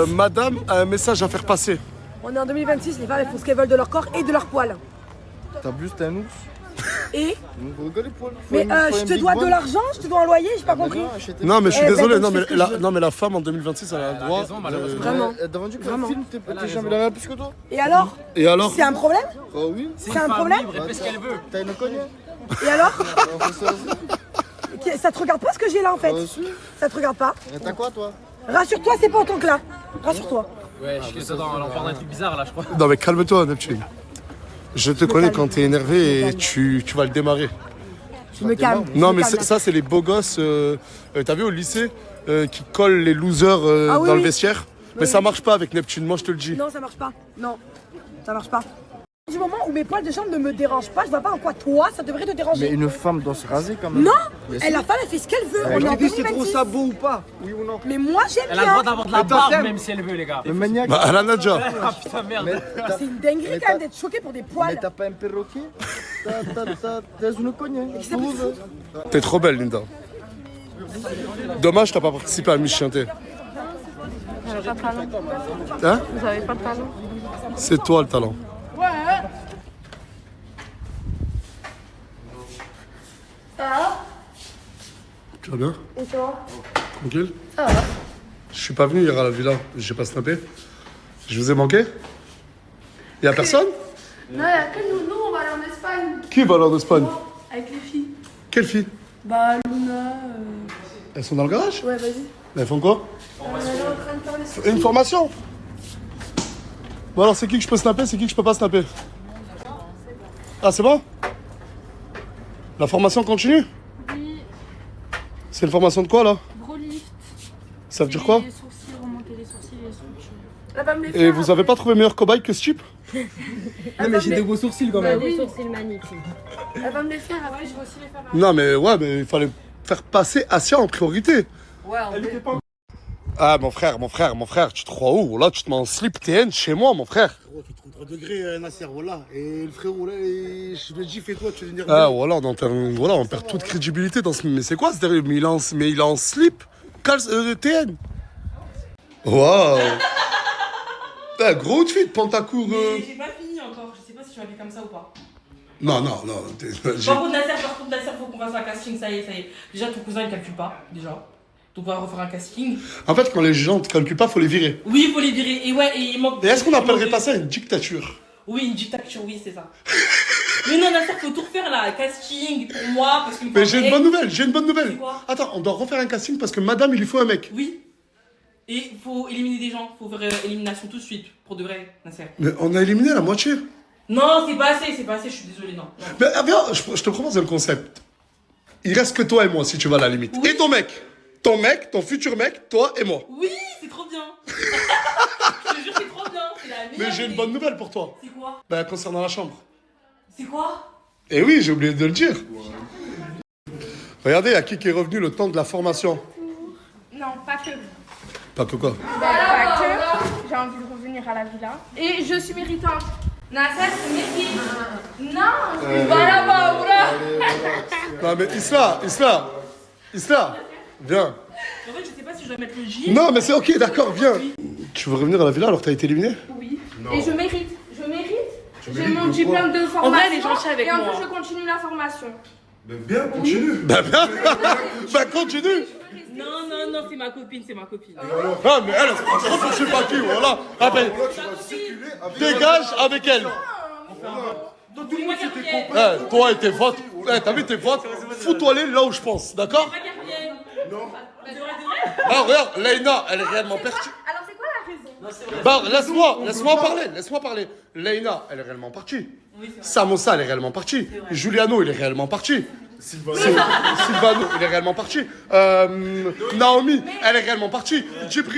Madame a un message à faire passer. On est en 2026, les femmes elles font ce qu'elles veulent de leur corps et de leur poils. T'abuses, t'es un ours. Et Regarde les poils. mais je te dois de l'argent, je te dois un loyer, j'ai pas compris. Non mais je suis Eh, désolé, ben, donc, je fais ce que je veux. non mais la femme en 2026 elle a le droit. Vraiment. T'as vendu quel Vraiment. film, tes jambes, il en a plus que toi. Et alors Et alors? C'est un problème? Oh oui. C'est un problème? Elle fait ce qu'elle veut. T'as une cognée. Et alors? On fait ça aussi. Ça te regarde pas ce que j'ai là en fait? Toi aussi. Ça te regarde pas? Et t'as quoi toi? Rassure-toi, c'est pas autant que là. Rassure-toi. Ouais, je suis dans l'emploi d'un truc bizarre là, je crois. Non mais calme-toi Neptune. Je te connais quand t'es énervé et tu vas le démarrer. Je me calme. Non je me mais calme. ça c'est les beaux gosses, t'as vu au lycée, qui collent les losers Ah oui, dans le oui. vestiaire. Mais Oui, ça oui. marche pas avec Neptune, moi je te le dis. Non, ça marche pas. Non, ça marche pas. Du moment où mes poils de chambre ne me dérangent pas, je vois pas en quoi toi ça devrait te Mais déranger. une femme doit se raser quand même. Non, Mais la femme elle fait ce qu'elle veut. On est Je en te dis, c'est trop 2026. ça beau ou pas? Oui ou non? Mais moi j'aime Elle a le droit bien. d'avoir de la Mais toi, barbe t'aimes. même si elle veut, les gars. Le maniaque. Bah elle en a déjà. Ah putain, merde. C'est une dinguerie Mais quand même t'as- d'être choqué pour des Mais poils. t'as pas un perroquet? T'as une cognée. T'es trop belle Linda. Dommage t'as pas participé à Miss Chienté. J'avais pas de talent. Hein? Vous avez pas de talent. C'est toi le talent. Tu vas bien? Et toi? Tranquille? Ça va. Je suis pas venu hier à la villa, j'ai pas snappé. Je vous ai manqué? Y'a personne? Non, il n'y a que nous. Nous, on va aller en Espagne. Qui va aller en Espagne? Avec les filles. Quelle fille? Bah, Luna. Elles sont dans le garage? Ouais, vas-y. Elles font quoi? Elle est en train de faire les sourcils. Une formation? Bon alors c'est qui que je peux snapper, c'est qui que je peux pas snapper? Ah c'est bon? La formation continue? Oui, C'est une formation de quoi là? gros lift. Ça veut dire quoi? Les sourcils, remonter les sourcils et les structures. Elle va me les Et faire. vous avez pas trouvé meilleur cobaye que ce type? Non, mais j'ai des gros sourcils quand même. Des sourcils magnifiques. Elle va me les faire après, je vais aussi les faire. Non mais ouais mais il fallait faire passer Asia en priorité. Ouais, on peut. Ah mon frère, tu te crois où? Là tu te mets en slip TN chez moi mon frère. Gros, il fait 33 degrés, Nasser, voilà. Et le frérot, là, je me dis, fais-toi, tu vas venir. Ah voilà, on perd toute crédibilité dans ce... Mais c'est quoi ce derrière? Mais il est en slip TN. Waouh. Ah, gros outfit, pantacourt. J'ai pas fini encore, je sais pas si tu m'habilles comme ça ou pas. Non. Par contre, Nasser, faut qu'on fasse un casting, ça y est. Déjà, ton cousin il calcule pas, déjà. Donc on va refaire un casting. En fait, quand les gens te calculent pas, faut les virer. Oui, il faut les virer. Et ouais, et il manque. Et est-ce qu'on il appellerait manque pas de- ça une dictature? Oui, une dictature, oui, c'est ça. Mais non, Nasser, faut tout refaire là. Casting pour moi, parce que. Mais j'ai une bonne nouvelle, C'est quoi? Attends, on doit refaire un casting parce que madame, il lui faut un mec. Oui. Et il faut éliminer des gens. Faut faire élimination tout de suite. Pour de vrai, Nasser. Mais on a éliminé la moitié. Non, c'est pas assez, je suis désolée, non. Mais viens, je te propose un concept. Il reste que toi et moi si tu vas à la limite. Oui. Et ton mec. Ton mec, ton futur mec, toi et moi. Oui, c'est trop bien. Je te jure, c'est trop bien. C'est la meilleure Mais j'ai une idée. bonne nouvelle pour toi. C'est quoi? Ben, concernant la chambre. C'est quoi? Eh oui, j'ai oublié de le dire. Regardez, à qui est revenu le temps de la formation. Non, pas que. Pas que quoi. Pas que. J'ai envie de revenir à la villa. Et je suis méritante. Nasser, tu mérites. Non. Va là-bas, oula. Non mais Isla, viens. En fait, je sais pas si je dois mettre le J. Non mais c'est ok, d'accord, viens. Tu veux revenir à la villa alors que t'as été éliminé? Oui. Et je mérite. J'ai mon diplôme de formation. En vrai, elle est gentille avec et en moi. plus, je continue la formation. Bien, continue. Bah bien. Bah continue. Non, c'est ma copine. Ah mais elle, je sais pas qui, voilà. Appelle. Dégage avec elle. Dis-moi Gabriel. Eh, toi et tes votes, t'as vu tes votes? Fous-toi les là où je pense, d'accord? Pas Gabriel. Non. C'est vrai. Ah regarde, Leïna, elle est réellement partie. Alors, c'est quoi la raison? Bah laisse-moi parler. Leïna, elle est réellement partie. Samosa, elle est réellement partie. Giuliano, il est réellement parti. Sylvano, il est réellement parti. Naomi, elle est réellement partie. Djibril.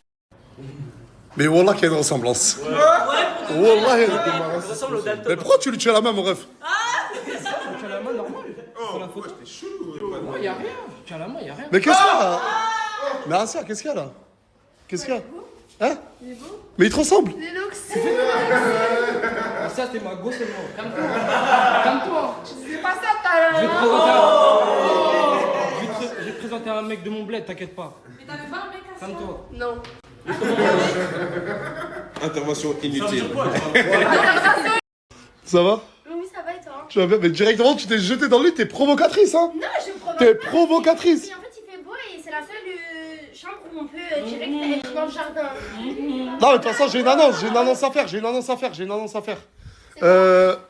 Mais Wallah qu'il y a une ressemblance. Wallah, il y a une ressemblance. Mais pourquoi tu lui tiens la main, mon ref? Y'a rien. Tiens la main, y'a rien. Mais qu'est-ce qu'il y a? Mais Asia, qu'est-ce qu'il y a là? Qu'est-ce qu'il y a? Hein? Mais il te ressemble. Ça, t'es ma go seulement. Calme-toi. C'est pas ça, t'as Je vais te présenter un... Je vais te présenter un mec de mon bled, t'inquiète pas. Mais t'avais pas un mec à Calme-toi. Non. Intervention inutile. Ça va? Oui, ça va et toi? Tu vas bien, mais directement tu t'es jeté dans le lit, t'es provocatrice, hein? Non, je me provoque T'es pas. provocatrice. Puis en fait, il fait beau et c'est la seule chambre où on peut direct être dans le jardin. Non, mais de toute façon, j'ai une annonce à faire.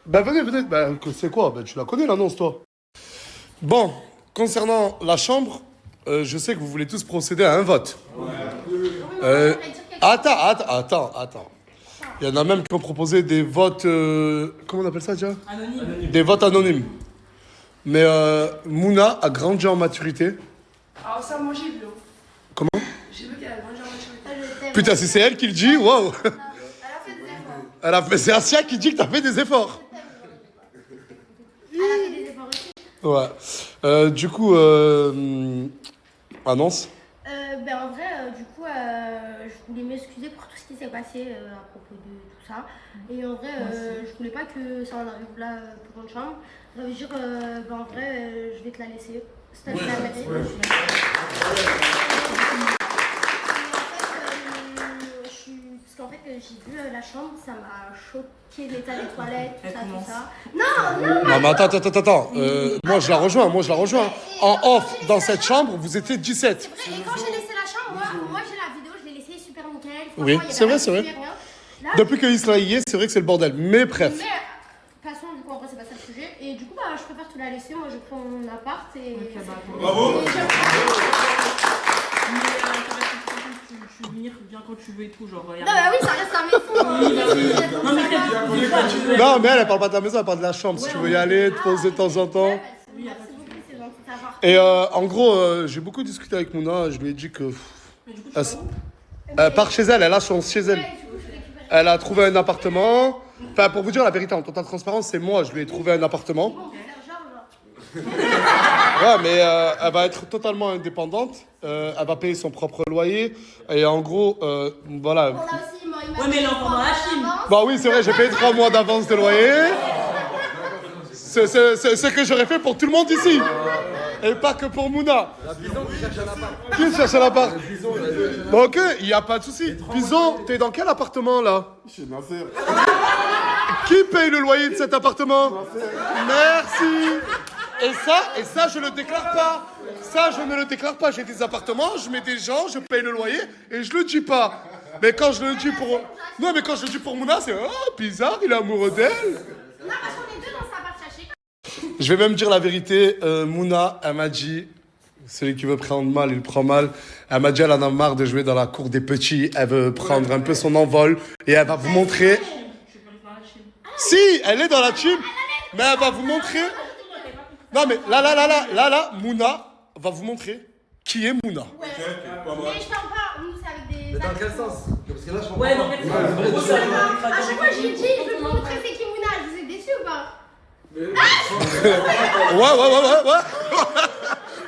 Bah venez. Bah c'est quoi? Bah tu la connais l'annonce, toi. Bon, concernant la chambre, je sais que vous voulez tous procéder à un vote. Attends. Il y en a même qui ont proposé des votes... comment on appelle ça déjà? Anonyme. Des votes anonymes. Mais Mouna a grandi en maturité. Alors ça, moi j'ai vu. Comment? J'ai vu qu'elle a grandi en maturité. Putain, si c'est elle qui le dit, waouh! Elle a fait des efforts. C'est Asia qui dit que t'as fait des efforts. Elle a fait des efforts aussi. Ouais. Du coup, annonce. Ben en vrai, du coup, je voulais m'excuser pour tout ce qui s'est passé à propos de tout ça. Et en vrai, je voulais pas que ça en arrive là pour une chambre. Ça veut dire, ben en vrai, je vais te la laisser. C'est à toi de la laisser. Parce qu'en fait, j'ai vu la chambre, ça m'a choqué l'état des toilettes, tout ça. Non, mais attends. Moi, je la rejoins. En off, dans cette chambre, vous étiez 17. C'est vrai, et quand j'ai laissé la chambre, moi j'ai la vidéo, je l'ai laissée super nickel. Oui, Franchement, il y c'est avait vrai. rien. Là, Depuis que Isla y est, c'est vrai que c'est le bordel. Mais bref. Mais, de toute façon, du coup, en vrai, c'est pas ça le sujet. Et du coup, bah, je préfère te la laisser. Moi, je prends mon appart et. Bravo. Tu veux venir bien quand tu veux et tout, genre. Non, bah oui, ça reste sa maison. Non, mais c'est Non, mais elle parle pas de la maison, elle parle de la chambre. Si tu veux y aller, te poser de temps en temps. Merci beaucoup, c'est gentil de savoir. Et en gros, j'ai beaucoup discuté avec Mouna. Je lui ai dit que. Par chez elle, elle a son chez elle. Ouais, du coup, je récupère. Elle a trouvé un appartement. Enfin, pour vous dire la vérité, en totale transparence, c'est moi, je lui ai trouvé un appartement. Bon, c'est genre, genre. Ouais, mais elle va être totalement indépendante. Elle va payer son propre loyer. Et en gros, voilà. On a aussi, moi, il m'a Ouais, mais elle est encore dans la Chine. Bah oui, c'est vrai, j'ai payé 3 mois d'avance de loyer. C'est ce que j'aurais fait pour tout le monde ici. Et pas que pour Mouna. Qui cherche un appart? Bon, ok, il n'y a pas de souci. Bison, t'es dans quel appartement là? Chez Nasser. Qui paye le loyer de cet appartement? Merci. Et ça, je le déclare pas. Ça, je ne le déclare pas. J'ai des appartements, je mets des gens, je paye le loyer et je le dis pas. Mais quand je le dis pour... Non, mais quand je le dis pour Mouna, c'est... Oh, bizarre, il est amoureux d'elle. Non, parce qu'on est deux dans sa partie à chez. Je vais même dire la vérité. Mouna, elle m'a dit... Celui qui veut prendre mal, il prend mal. Elle m'a dit elle en a marre de jouer dans la cour des petits. Elle veut prendre un peu son envol. Et elle va vous montrer... Si, elle est dans la team. Mais elle va vous montrer... Non, mais là, Mouna va vous montrer qui est Mouna. Mais je parle pas, nous, c'est avec des. Mais dans quel sens? Parce que là, je comprends Ouais, pas. non, mais À chaque fois, j'ai dit, je vais vous montrer c'est qui Mouna. Je vous ai déçu ou pas?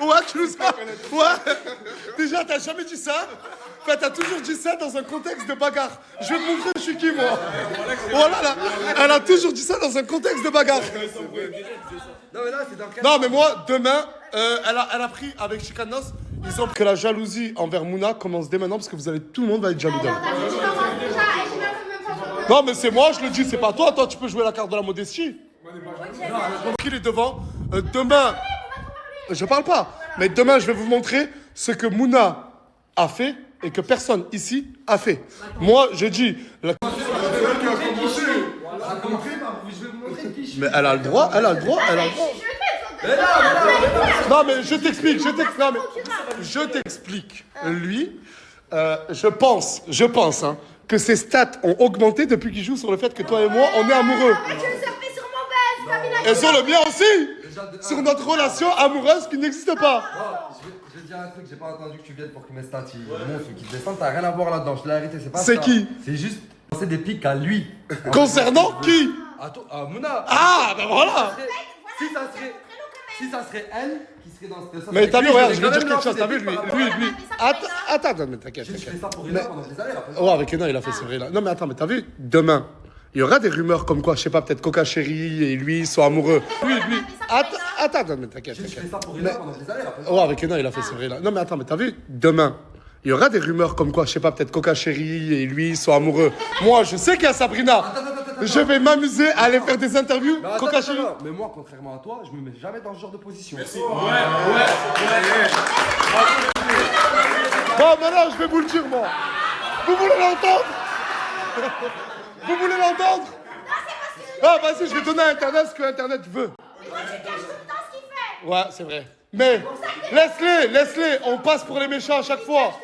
Ouais, tu nous as... Ouais. Déjà, t'as jamais dit ça? Enfin, t'as toujours dit ça dans un contexte de bagarre. Je vais te montrer je suis qui, moi. Voilà, là. Elle a toujours dit ça dans un contexte de bagarre. Non, mais là, c'est dans quel Non, mais moi, demain, elle a pris avec Chicanos, ils ont que la jalousie envers Mouna commence dès maintenant parce que tout le monde va être jaloux d'elle. Alors, t'as vu, je commence déjà et j'ai même pas Non, mais c'est moi, je le dis, c'est pas toi. Toi, tu peux jouer la carte de la modestie. Il est devant. Demain, je parle pas, mais demain, je vais vous montrer ce que Mouna a fait et que personne ici a fait. Moi, je dis. Mais elle a le droit. Non, mais je t'explique. Lui, je pense hein, que ses stats ont augmenté depuis qu'il joue sur le fait que toi et moi, on est amoureux. Tu veux surfer sur mon buzz, comme il a Et sur le mien aussi. Sur notre relation amoureuse qui n'existe pas. Je vais te dire un truc, j'ai pas entendu que tu viennes pour que mes stats ils montent ou qu'ils descendent, t'as rien à voir là-dedans, je l'ai arrêté, c'est pas ça. C'est qui? C'est juste lancer des pics à lui. Concernant qui? À Mouna. Ah, ben voilà. Si ça serait elle qui serait dans cette Mais t'as vu, regarde, je vais vais dire quelque chose, t'as vu, lui. Attends, mais t'inquiète. Je fais ça pour une heure pendant des années après. Oh, avec Ena, il a fait, c'est vrai, là. Non, mais attends, mais t'as vu, demain, il y aura des rumeurs comme quoi, je sais pas, peut-être Coca Chéri et lui sont amoureux. Lui. Attends, mais t'inquiète. Je fais ça pour une heure pendant des années après. Oh, avec Ena, il a fait, c'est vrai, là. Non, mais attends, mais t'as vu, demain, Il y aura des rumeurs comme quoi, je sais pas, peut-être Coca Chéri et lui sont amoureux. Moi, je sais qu'il y a Sabrina. Je vais m'amuser à aller faire des interviews. Coca Chéri. Mais moi, contrairement à toi, je me mets jamais dans ce genre de position. Bon, maintenant, je vais vous le dire, moi. Vous voulez l'entendre? Vous voulez l'entendre? Ah, vas-y, je vais donner à Internet ce que Internet veut. Ouais, c'est vrai. Mais laisse-les. On passe pour les méchants à chaque fois.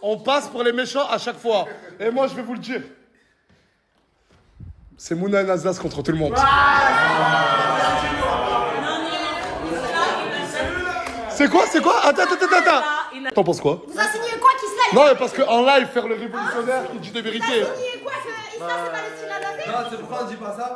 On passe pour les méchants à chaque fois. Et moi, je vais vous le dire. C'est Mouna et Nasdaq contre tout le monde. C'est quoi? Attends. T'en penses quoi? Vous insinuez quoi qu'Isla Non, mais parce qu'en live, faire le révolutionnaire qui dit des Vous vérités. insinuez quoi que Isla c'est Palestine à la Non, c'est pourquoi on dit pas ça?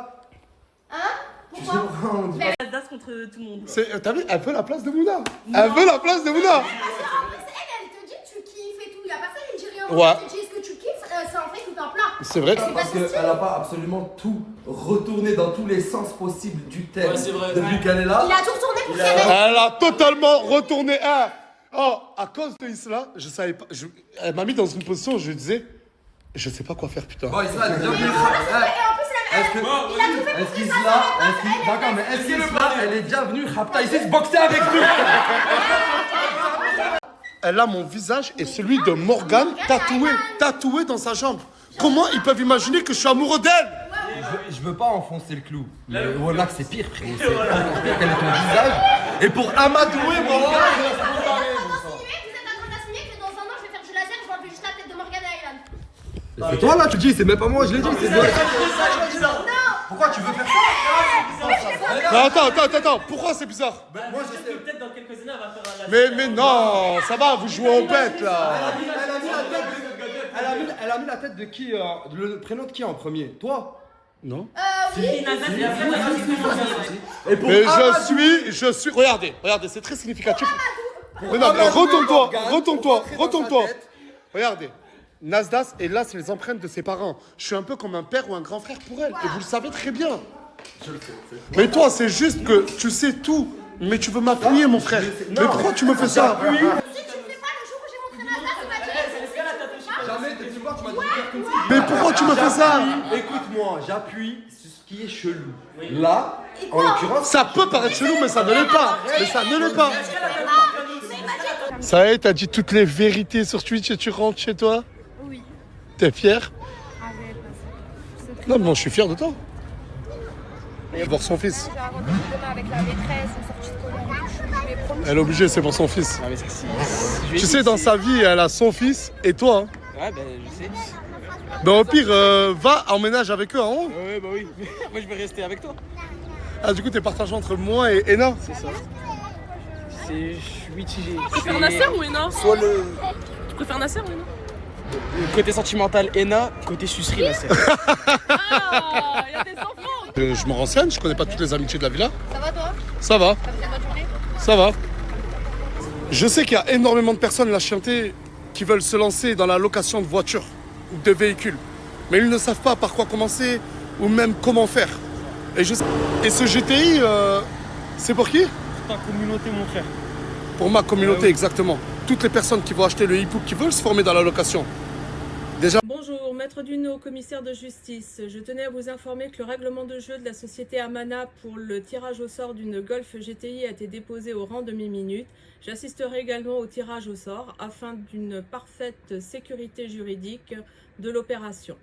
Hein? Pourquoi? Nasdaq contre tout le monde. T'as vu? Elle veut la place de Mouna. Elle veut la place de Mouna. Parce qu'en plus, elle te dit tu kiffes et tout. Y'a personne qui dit rien. Ouais. Elle te dit est-ce que tu kiffes? C'est en fait tout un plat. C'est vrai. Parce qu'elle a pas absolument tout retourné dans tous les sens possibles du terme. Ouais, c'est vrai. Depuis qu'elle est là. Il a tout retourné pour qu'elle Elle a totalement retourné un. Oh, à cause de Isla, je savais pas. Elle m'a mis dans une position où je disais, je sais pas quoi faire, putain. Bon, Isla, elle est déjà venue. Et en plus, il a tout fait pour Est-ce que qu'Isla, d'accord, mais est-ce qu'Isla, elle est déjà venue Rapta ici se boxer avec nous? Elle a mon visage et celui de Morgane tatoué dans sa jambe. Comment ils peuvent imaginer que je suis amoureux d'elle? Je veux pas enfoncer le clou. Mais voilà que c'est pire, frérot. C'est encore pire qu'elle est ton visage. Et pour amadouer, moi. Vous êtes en train d'insinuer que dans un an je vais faire du laser, je vais enlever juste la tête de Morgane et Aylan. C'est toi là, tu dis, c'est même pas moi, je l'ai dit. C'est toi. Pourquoi tu veux faire ça? Non, attends, pourquoi c'est bizarre? Moi je sais. Peut-être dans quelques années, elle va faire un laser. Mais non, ça va, vous jouez aux bêtes là. Elle a mis la tête de qui? Le prénom de qui en premier? Toi? Non. Oui. Et pour Mais je suis. Regardez, c'est très significatif. Mais non, mais retourne-toi. Regardez. Nasdaq, et là, c'est les empreintes de ses parents. Je suis un peu comme un père ou un grand frère pour elle. Et vous le savez très bien. Je le sais. Mais toi, c'est juste que tu sais tout. Mais tu veux m'appuyer, mon frère. Mais pourquoi tu me fais ça? Si tu le fais pas le jour où j'ai montré Nasdaq, c'est pas dit. jamais t'es venu voir, tu m'as dit de faire comme ça. Mais pourquoi tu me fais ça? Écoute-moi, j'appuie sur ce qui est chelou. Là, en l'occurrence. Ça peut paraître chelou, mais ça ne l'est pas. Ça y est, t'as dit toutes les vérités sur Twitch et tu rentres chez toi? Oui. T'es fier? Non, mais moi, je suis fier de toi. Je vais voir son fils. J'ai un rendez-vous demain avec la maîtresse, une sortie de colère. Je lui ai promis. Elle est obligée, c'est pour son fils. Tu sais, dans sa vie, elle a son fils et toi. Hein. Ouais, ben je sais. Ben au pire, va emménage avec eux en haut. Ouais, bah oui. Moi je vais rester avec toi. Ah, du coup, t'es partagé entre moi et Ena. C'est ça. Je suis mitigé. Tu préfères Nasser ou Ena? Soit le Tu préfères Nasser ou Ena? côté sentimental Ena, côté sucerie Nasser. Ah, il y a des enfants. Je me renseigne, je connais pas toutes les amitiés de la villa. Ça va toi? Ça va, T'as pris une bonne journée? ça va. Je sais qu'il y a énormément de personnes, la chienté, qui veulent se lancer dans la location de voitures ou de véhicules. Mais ils ne savent pas par quoi commencer ou même comment faire. Et ce GTI, c'est pour qui? Pour ta communauté, mon frère. Pour ma communauté, exactement. Toutes les personnes qui vont acheter le hip-hop, qui veulent se former dans la location. Bonjour, maître Duno, commissaire de justice. Je tenais à vous informer que le règlement de jeu de la société Amana pour le tirage au sort d'une Golf GTI a été déposé au rang de mi-minute. J'assisterai également au tirage au sort afin d'une parfaite sécurité juridique de l'opération.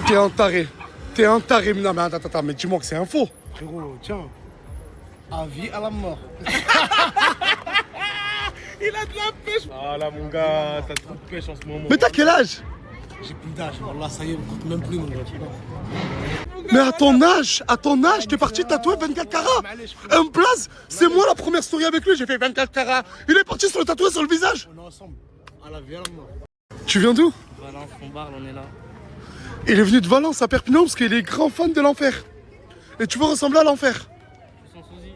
T'es un taré. Non, mais attends, mais dis-moi que c'est un faux. Frérot, tiens. À vie, à la mort. Il a de la pêche. Ah là, mon gars, t'as trop de pêche en ce moment. Mais t'as quel âge? J'ai plus d'âge. Wallah, ça y est, on compte même plus, mon gars. Mais à ton âge, t'es parti tatouer 24 carats. Un blaze, c'est moi la première story avec lui, j'ai fait 24 carats. Il est parti se le tatouer sur le visage. On est ensemble. À la vie, à la mort. Tu viens d'où? Valence, on parle, on est là. Il est venu de Valence à Perpignan parce qu'il est grand fan de l'enfer. Et tu veux ressembler à l'enfer. Sans souci.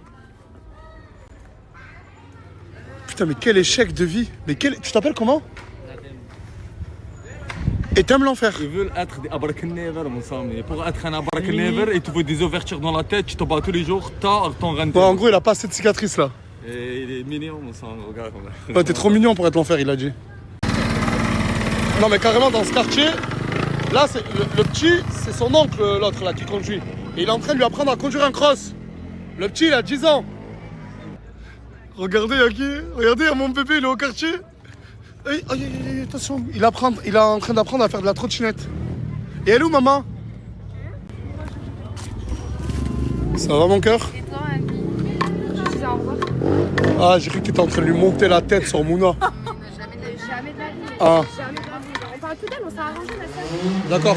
Putain, mais quel échec de vie. Tu t'appelles comment? Et t'aimes l'enfer. Ils veulent être des abracadabra, mon sang. Mais pour être un abracadabra, et tu veux des ouvertures dans la tête, tu te bats tous les jours, t'as ton rendu. Bon, en gros, il a pas assez de cicatrices là. Et il est mignon, mon sang, regarde. Ouais, t'es trop mignon pour être l'enfer, il a dit. Non mais carrément dans ce quartier, là c'est le petit, c'est son oncle l'autre là qui conduit. Et il est en train de lui apprendre à conduire un cross. Le petit il a 10 ans. Regardez, ok. Regardez, mon bébé il est au quartier. Aïe, aïe, aïe, attention, il est en train d'apprendre à faire de la trottinette. Et elle est où maman? Ça va mon cœur? Et toi, ami? Je disais au revoir. Ah, j'ai cru que t'étais en train de lui monter la tête sur Mouna. Jamais de la vie. Ah, Jamais de la vie. On parle tout d'elle, on s'est arrangé la semaine. d'accord.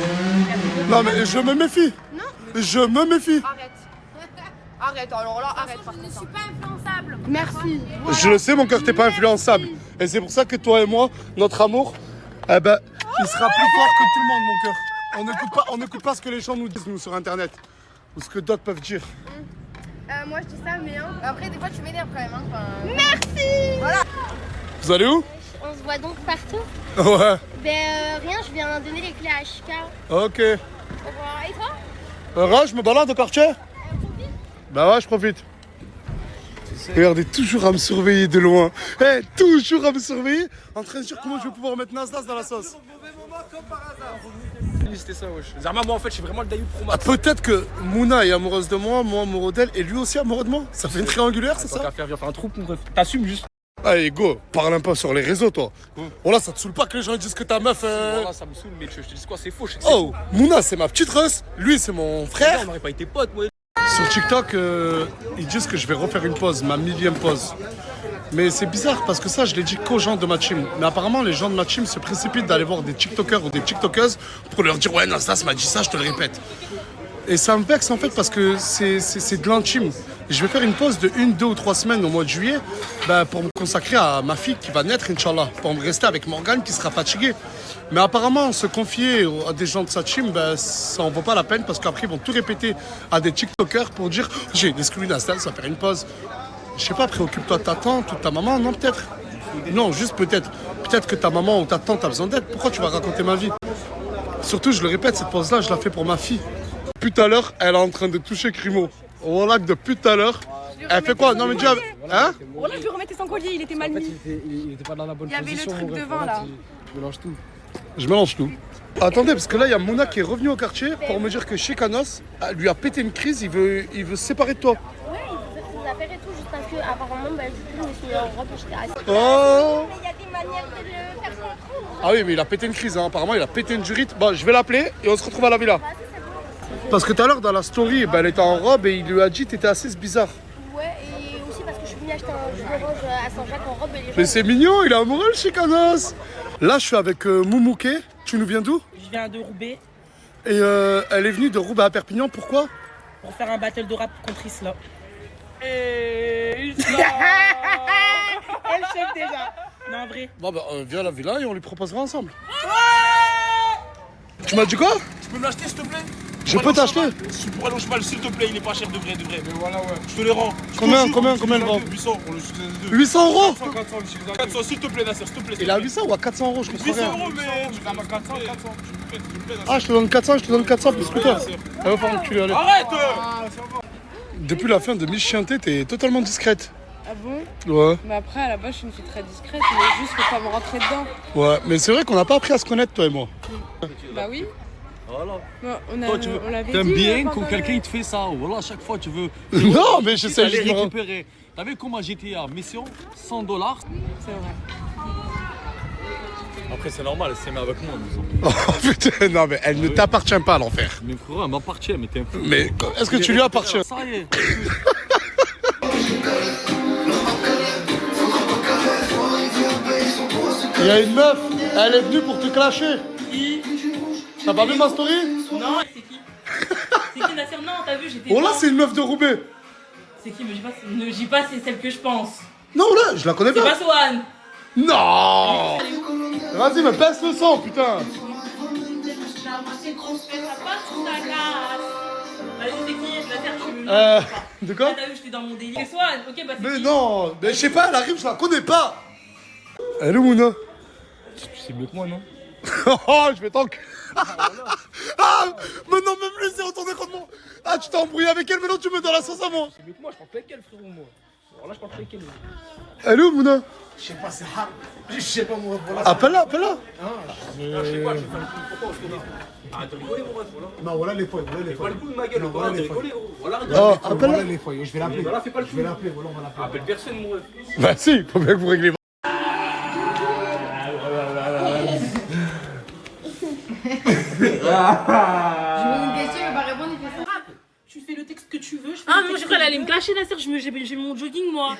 Non mais je me méfie. Non. Je me méfie. Arrête. Arrête, alors là, arrête. Je ne suis pas influençable. Merci. Je le sais mon cœur, t'es pas influençable. Et c'est pour ça que toi et moi, notre amour, eh ben, il sera plus fort que tout le monde mon cœur. On n'écoute pas ce que les gens nous disent nous sur internet. Ou ce que d'autres peuvent dire. Moi, je dis ça, mais après, des fois, tu m'énerves quand même. Hein. Merci. Voilà. Vous allez où? On se voit donc partout. Ouais. Ben, rien, je viens donner les clés à Chica. Ok. Au revoir. Et toi? Là, je me balade au quartier. Bah ouais, je profite. Regardez, toujours à me surveiller de loin. Eh, toujours à me surveiller. En train de dire comment je vais pouvoir mettre Nasdaq dans la sauce. C'était ça, wesh. Zarma, moi en fait, je suis vraiment le Daïou pro Ah, max. peut-être que Mouna est amoureuse de moi amoureux d'elle, et lui aussi amoureux de moi. Ça fait une triangulaire, c'est Tant ça? qu'à faire, viens faire un trou, mon ref. T'assumes juste. Allez, go, parle un peu sur les réseaux, toi. Oh là, ça te saoule pas que les gens disent que ta meuf. Voilà, ça me saoule, mais je te dis quoi, c'est faux. Je sais que Oh, Mouna, c'est ma petite Russ. Lui, c'est mon c'est frère. on n'aurait pas été potes, moi. Sur TikTok, ils disent que je vais refaire une pause, ma millième pause. Mais c'est bizarre parce que ça, je l'ai dit qu'aux gens de ma team. Mais apparemment, les gens de ma team se précipitent d'aller voir des TikTokers ou des TikTokeuses pour leur dire ouais, Nasdaq m'a dit ça, je te le répète. Et ça me vexe en fait parce que c'est de l'intime. Je vais faire une pause de 1, 2 ou 3 semaines au mois de juillet pour me consacrer à ma fille qui va naître, Inch'Allah. Pour me rester avec Morgane qui sera fatiguée. Mais apparemment, se confier à des gens de sa team, ça en vaut pas la peine parce qu'après, ils vont tout répéter à des TikTokers pour dire j'ai exclu Nasdaq, ça va faire une pause. Je sais pas, préoccupe-toi de ta tante ou de ta maman, non peut-être. Non, juste peut-être. Peut-être que ta maman ou ta tante a besoin d'aide. Pourquoi tu vas raconter ma vie? Surtout, je le répète, cette pause-là, je la fais pour ma fille. Depuis tout à l'heure, elle est en train de toucher Crimo. Voilà que depuis tout à l'heure, elle fait quoi? Non mais déjà, hein? Voilà, je lui remettais son collier, il était mal mis. Il était pas dans la bonne Il y avait le truc devant là. Je mélange tout. Je mélange tout. Attendez, parce que là, il y a Mouna qui est revenu au quartier pour me dire que Chekanos lui a pété une crise, il veut se séparer de toi. Ouais, il faut faire ses affaires et tout, juste parce que, apparemment, bah, du coup, je me suis mis en robe et j'étais assise. Oh! Mais il y a des manières de le faire comprendre. Ah oui, mais il a pété une crise, hein. Apparemment, il a pété une jurite. Bon, je vais l'appeler et on se retrouve à la villa. Parce que tout à l'heure, dans la story, elle était en robe et il lui a dit t'étais assez bizarre. Ouais, et aussi parce que je suis venue acheter un jus d'orange à Saint-Jacques en robe et les gens... Mais c'est mignon, il est amoureux, le Chekanos. Là, je suis avec Moumouké. Tu nous viens d'où? Je viens de Roubaix Et elle est venue de Roubaix à Perpignan, pourquoi? pour faire un battle de rap contre Isla. Et Elle chef déjà. Non, en vrai. Bon, bah, viens à la villa et on lui proposera ensemble. Tu m'as dit quoi? Tu peux me l'acheter, s'il te plaît? Je peux t'acheter? Pour aller au cheval, s'il te plaît, il est pas cher de vrai, de vrai. Mais voilà, ouais. Je te les rends. Combien le vend? 800, on le 800 euros? 400, s'il te plaît, Nasser, s'il te plaît. Il est à 800 ou à 400 euros, je comprends 800 rien. euros, mais tu me 400. Tu me plais, Nasser. Ah, je te donne 400, je te donne 400 plus que toi. Ah, va falloir que tu lui allais. Arrête! Depuis la fin de Miss Chienté, t'es totalement discrète. Ah bon? Ouais. Mais après, à la base, je suis une fille très discrète, mais juste faut pas me rentrer dedans. Ouais, mais c'est vrai qu'on n'a pas appris à se connaître, toi et moi. Bah oui. Voilà. Bon, Toi, on l'avait t'aimes dit. bien pendant quand le- quelqu'un il te fait ça. Voilà, à chaque fois tu veux. Non, mais j'essaie Aller juste de me récupérer. T'as vu comment j'étais à mission? $100. C'est vrai. Après, c'est normal, elle s'est mis avec moi. Oh putain, non, mais elle ne t'appartient pas à l'enfer. Mais frérot, elle m'appartient, mais t'es un fou. Mais est-ce que tu lui appartiens? Ça y est. Il y a une meuf, elle est venue pour te clasher. Qui? T'as pas vu ma story? Non, c'est qui? C'est qui Nasser? Non, t'as vu, j'étais. Oh là, c'est une meuf de Roubaix. C'est qui? Ne dis pas, c'est celle que je pense. Non, là, je la connais C'est pas. pas Swan. Non. Vas-y, mais baisse le son, putain. Vas-y, c'est qui? Nasser, tu. De quoi? Ah, t'as vu, j'étais dans mon délire. C'est Swan, ok, bah c'est Mais qui? non, mais je sais pas, elle arrive, je la connais pas. Elle est où, Mouna? Tu sais mieux que moi, non? Oh, je vais t'enculer. Ah, mais non, même lui s'est retourné contre moi. Ah, tu t'es embrouillé avec elle, mais non, tu me donnes la sauce à moi. C'est mieux que moi, je parle pas avec elle, frérot, moi. Alors là, je parle pas avec elle. Elle est où, Mouna? Je sais pas, c'est hard. Je sais pas, moi, voilà. Appelle-la, appelle-la. Arrête de rigoler, mon ref, voilà. Non, voilà les fois, voilà les Fais pas fois. le coup de ma gueule, Non, on voilà arrête de les fois. rigoler, gros. Voilà, Oh, regarde. appelle-la. Voilà les fois, je vais l'appeler. Voilà, fais pas le Je coup. vais l'appeler, voilà, on va l'appeler. Appelle personne, mon ref. Bah si, il faut bien que vous réglez. Je pose une question, il va pas répondre, il fait ça. Tu fais le texte que tu veux. Je fais Ah, le mais moi j'ai texte cru qu'elle allait me clasher la sœur, j'ai mon jogging moi.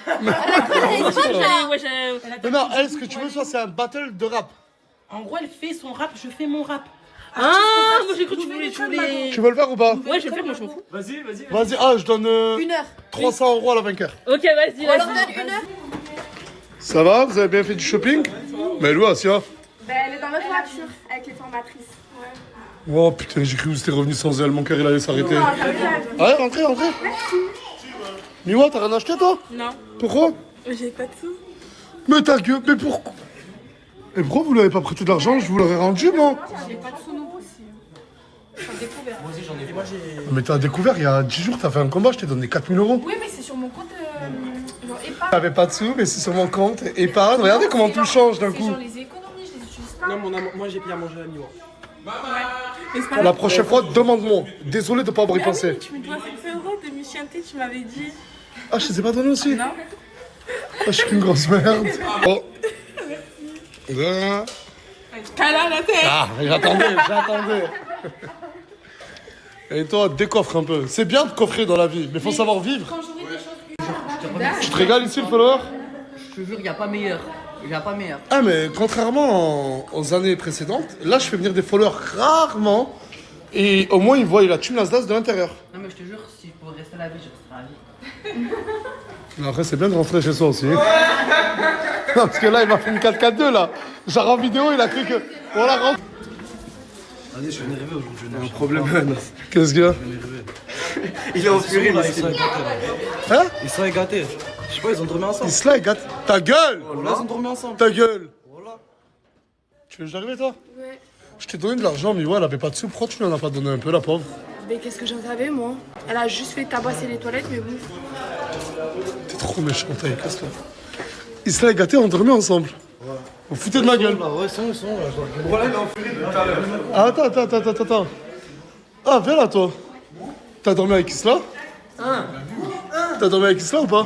Mais non, elle, ce que tu veux, soit c'est un battle de rap. En gros, elle fait son rap, je fais mon rap. Ah, moi j'ai cru que tu voulais. Tu veux le faire ou pas? Ouais, je vais le faire, moi je m'en fous. Vas-y. Vas-y, ah, je donne 1 heure. 300 € à la vainqueur. Ok, vas-y, On leur vas-y. donne 1 heure. Ça va? Vous avez bien fait du shopping? Mais elle où, Asia? Ben, elle est dans notre voiture avec les formatrices. Oh putain, j'ai cru que vous étiez revenu sans elle, mon cœur il allait s'arrêter. Allez, rentrez, rentrez. Miwa, t'as rien acheté toi? Non, Pourquoi? j'ai pas de sous. Mais ta gueule, mais pourquoi? Et pourquoi vous l'avez pas prêté de l'argent? Je vous l'aurais rendu, moi. J'ai pas de sous non plus. J'ai découvert. Mais t'as découvert, il y a 10 jours, t'as fait un combat, je t'ai donné 4000 €. Oui, mais c'est sur mon compte genre épargne. T'avais pas de sous, mais c'est sur mon compte épargne. Regardez comment tout change d'un C'est coup. genre les économies, je les utilise pas. Non, moi j'ai pris à manger à Miwa. La prochaine fois, demande-moi. Désolé de pas avoir y Ah oui, pensé. tu me dois 5 € de Michianté, tu m'avais dit. Ah, je te les ai pas donné aussi? Non. Ah, je suis qu'une grosse merde. Oh. Cala la tête. Ah, j'attendais. Et toi, décoffre un peu. C'est bien de coffrer dans la vie, mais faut savoir vivre. Quand j'aurai des choses Tu te régales ici, le follower? Je te jure, y a pas meilleur. Y a pas meilleur. Ah, mais contrairement aux années précédentes, là, je fais venir des followers rarement. Et au moins, ils voient la thune Nasdaq de l'intérieur. Non, mais je te jure, si je pouvais rester à la vie, je resterais à la vie. Mais après, c'est bien de rentrer chez soi aussi. Non, parce que là, il m'a fait une 4-4-2, là. Genre en vidéo, il a cru que... Voilà, rentre. Allez, je suis énervé aujourd'hui. Un problème, qu'est-ce qu'il y a? Il est en furie, là, il serait gâté. Hein? Il serait gâté. Je sais pas, ils ont dormi ensemble. Il se la gâte. Ta gueule! Là, ils ont dormi ensemble. Ta gueule! Voilà. Tu veux que j'arrive, toi? Ouais. Je t'ai donné de l'argent, mais ouais, elle avait pas de sous. Pourquoi tu lui en as pas donné un peu, la pauvre? Mais qu'est-ce que j'en savais moi? Elle a juste fait tabasser les toilettes, mais bon. T'es trop méchante, avec casse-toi. Isla et Gâté ont dormi ensemble. Ouais. Vous foutez de ma gueule. Ouais, ils sont. Voilà, il est en furie tout à l'heure. Ah, attends. Ah, viens là, toi. T'as dormi avec Isla? T'as dormi avec Isla ou pas?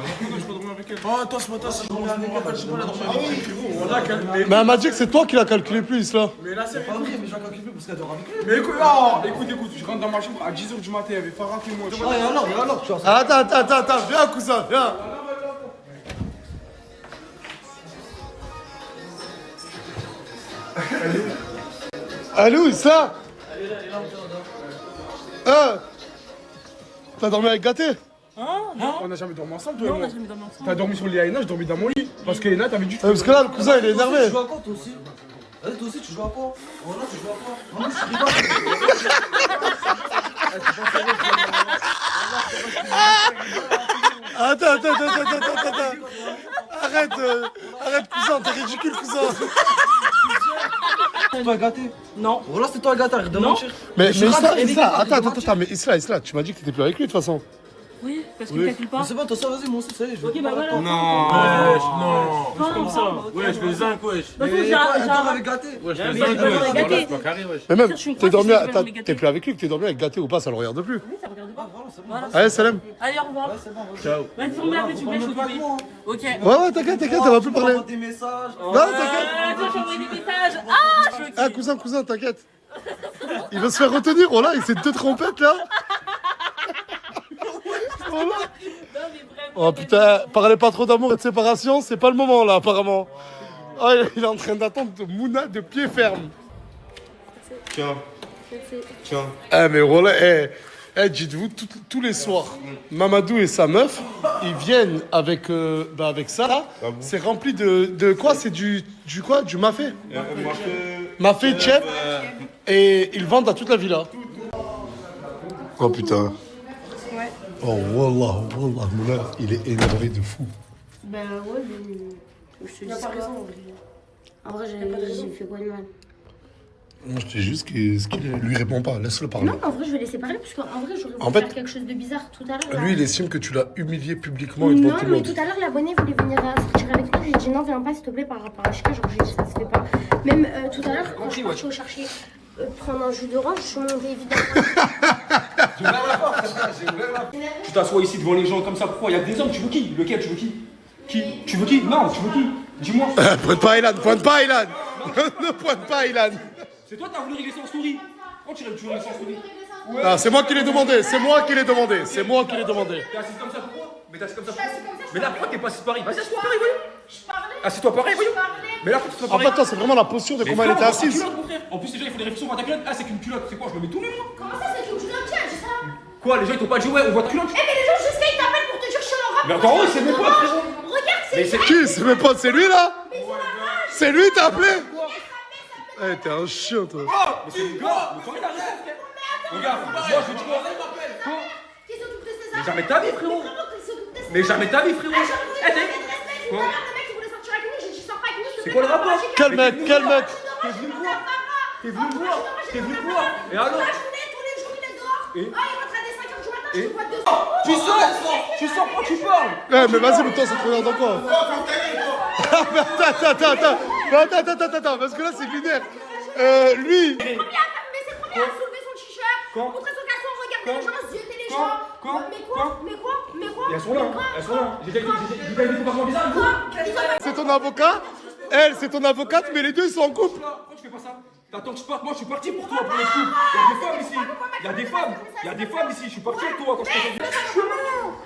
Oh, attends, ce matin, c'est bon, avec elle, je sais pas, elle a dormi avec lui, frérot. Voilà, calme. Mais elle m'a dit que c'est toi qui l'as calculé plus, Isla. Mais là, c'est Pas vrai, mais je vais calculer parce qu'elle dort avec lui. Mais écoute, je rentre dans ma chambre à 10h du matin, il y avait Farah qui est moi. Ah, et alors, tu vois. Attends, viens, cousin, viens. Allô, Isla? T'as dormi avec Gâté? On n'a jamais dormi ensemble, toi et Non, on moi. a jamais dormi ensemble. T'as dormi sur le lit à Ena, j'ai dormi dans mon lit. Parce que Ena, t'avais dit. Parce que là, le cousin, il est énervé. Tu joues à quoi, toi aussi? Vas-y, toi aussi, tu joues à quoi? Voilà, tu joues à quoi? Non, mais je rigole. Attends. Arrête, cousin, t'es ridicule, cousin. C'est toi gâté? Non. Voilà, c'est toi gâté, arrête de mentir. Mais Je rentre dans les Isla, équipes, attends, mais Isla, tu m'as dit que t'étais plus avec lui de toute façon. Oui, parce qu'il calcule pas. Mais c'est bon, toi, ça, vas-y, moi aussi, ça y est. Ok, bah voilà. Non, wesh, non. Comme ça. Wesh, fais 5, wesh. Bah, faut que Et j'ai toi, un- elle dort avec gâté. Wesh, fais mais 5, je vais wesh. pas Voilà, gâter. c'est pas carré, wesh. Mais même, Sûr, je suis une t'es croix, je sais que t'es plus avec lui, que t'es dormi avec Gâté ou pas, ça le regarde plus. Ça regarde pas. Voilà. Allez, salam. Allez, au revoir. Ciao. Vas-y, on m'appelle, tu me laisses occupé. Ok. Ouais, t'inquiète, elle va plus parler. Des messages. Non, t'inquiète. Attends, j'ai envoyé des messages. Ah, je suis Ah, cousin, t'inquiète. Il va se faire retenir, oh là, il s'est deux trompettes là. Oh là. Oh putain, parlez pas trop d'amour et de séparation, c'est pas le moment là apparemment. Oh, il est en train d'attendre de Mouna de pied ferme. Tiens. Eh mais voilà, dites-vous, tous les soirs, Mamadou et sa meuf, ils viennent avec ça. C'est rempli de quoi? C'est du quoi? Du mafé. Mafé, chep. Et ils vendent à toute la villa. Oh putain. Ouais. Oh wallah, Mouna, il est énervé de fou. Ben ouais, mais. Je te dis ça. En vrai, j'ai fait quoi de mal? Moi, je dis juste qu'il lui répond pas. Laisse-le parler. Non, en vrai, je vais laisser parler parce qu'en vrai, j'aurais En voulu fait, faire quelque chose de bizarre tout à l'heure. Lui, il estime que tu l'as humilié publiquement et devant Non, tout le mais monde. tout à l'heure, l'abonné voulait venir sortir avec nous. J'ai dit non, viens pas, s'il te plaît, par rapport à Chika. Genre, j'ai dit ça se fait pas. Même tout à l'heure, quand je suis partie au chercher prendre un jus d'orange, je suis montée évidemment. Tu t'assois ici devant les gens comme ça, pourquoi? Il y a des hommes, tu veux qui? Lequel, tu veux qui? Qui? Tu veux qui? Non, tu veux qui? Dis-moi. Pointe pas Ilan, pointe pas Ilan. Ne pointe pas Ilan. C'est toi qui as voulu régler ça en story. Pourquoi tu veux régler ça en story? Ah, c'est moi qui l'ai demandé, c'est moi qui l'ai demandé, c'est moi qui l'ai demandé. T'es assis comme ça pourquoi? Mais t'es assis comme ça pourquoi? Mais là, pourquoi t'es pas assis pareil? Vas-y, assieds-toi pareil, voyons. Assieds-toi pareil, voyons. Mais là, pourquoi tu te En fait, toi, c'est vraiment la posture de comment elle était assise. En plus, les gens, ils font des réflexions, on voit ta culotte. Ah, c'est qu'une culotte. C'est quoi? Je me mets tout nu, moi. Comment ça, c'est qu'une culotte? Qui a dit ça? Quoi? Les gens, ils t'ont pas dit, ouais, on voit ta culotte. Eh, mais les gens, jusqu'à ils t'appellent pour te dire que je suis en rap. Mais encore, c'est mes potes, frérot. Regarde, Mais c'est c'est qui? C'est mes potes, c'est lui là? C'est lui, t'as appelé? Eh, t'es un chien, toi. Mais c'est mon gars. Mais quand il arrive, frère. Regarde, moi, je dis quoi? Qui s'occupe de ces Mais jamais de ta vie, frérot. Mais jamais de ta vie, frérot. Eh, t'es. Quoi? C'est quoi le rapport? Quel mec? Quel mec? T'es venu me voir. T'es venu me voir. T'es venu me voir. Et alors? Tu sors quand tu parles. Eh, mais vas-y, mais toi, ça te regarde en quoi? Attends, parce que là, c'est lunaire. Lui. Mais c'est le premier à soulever son t-shirt, montrer son caleçon, regarder les gens, zioter les gens. Mais quoi? Et elles sont là. J'ai déjà eu des comportements bizarres. C'est ton avocat? Elle, c'est ton avocate, mais les deux, ils sont en couple. Pourquoi tu fais pas ça? T'attends que je parte? Moi, je suis parti pour toi pour le coup. Il y a des femmes ici. Je suis parti avec toi quand je t'ai dit.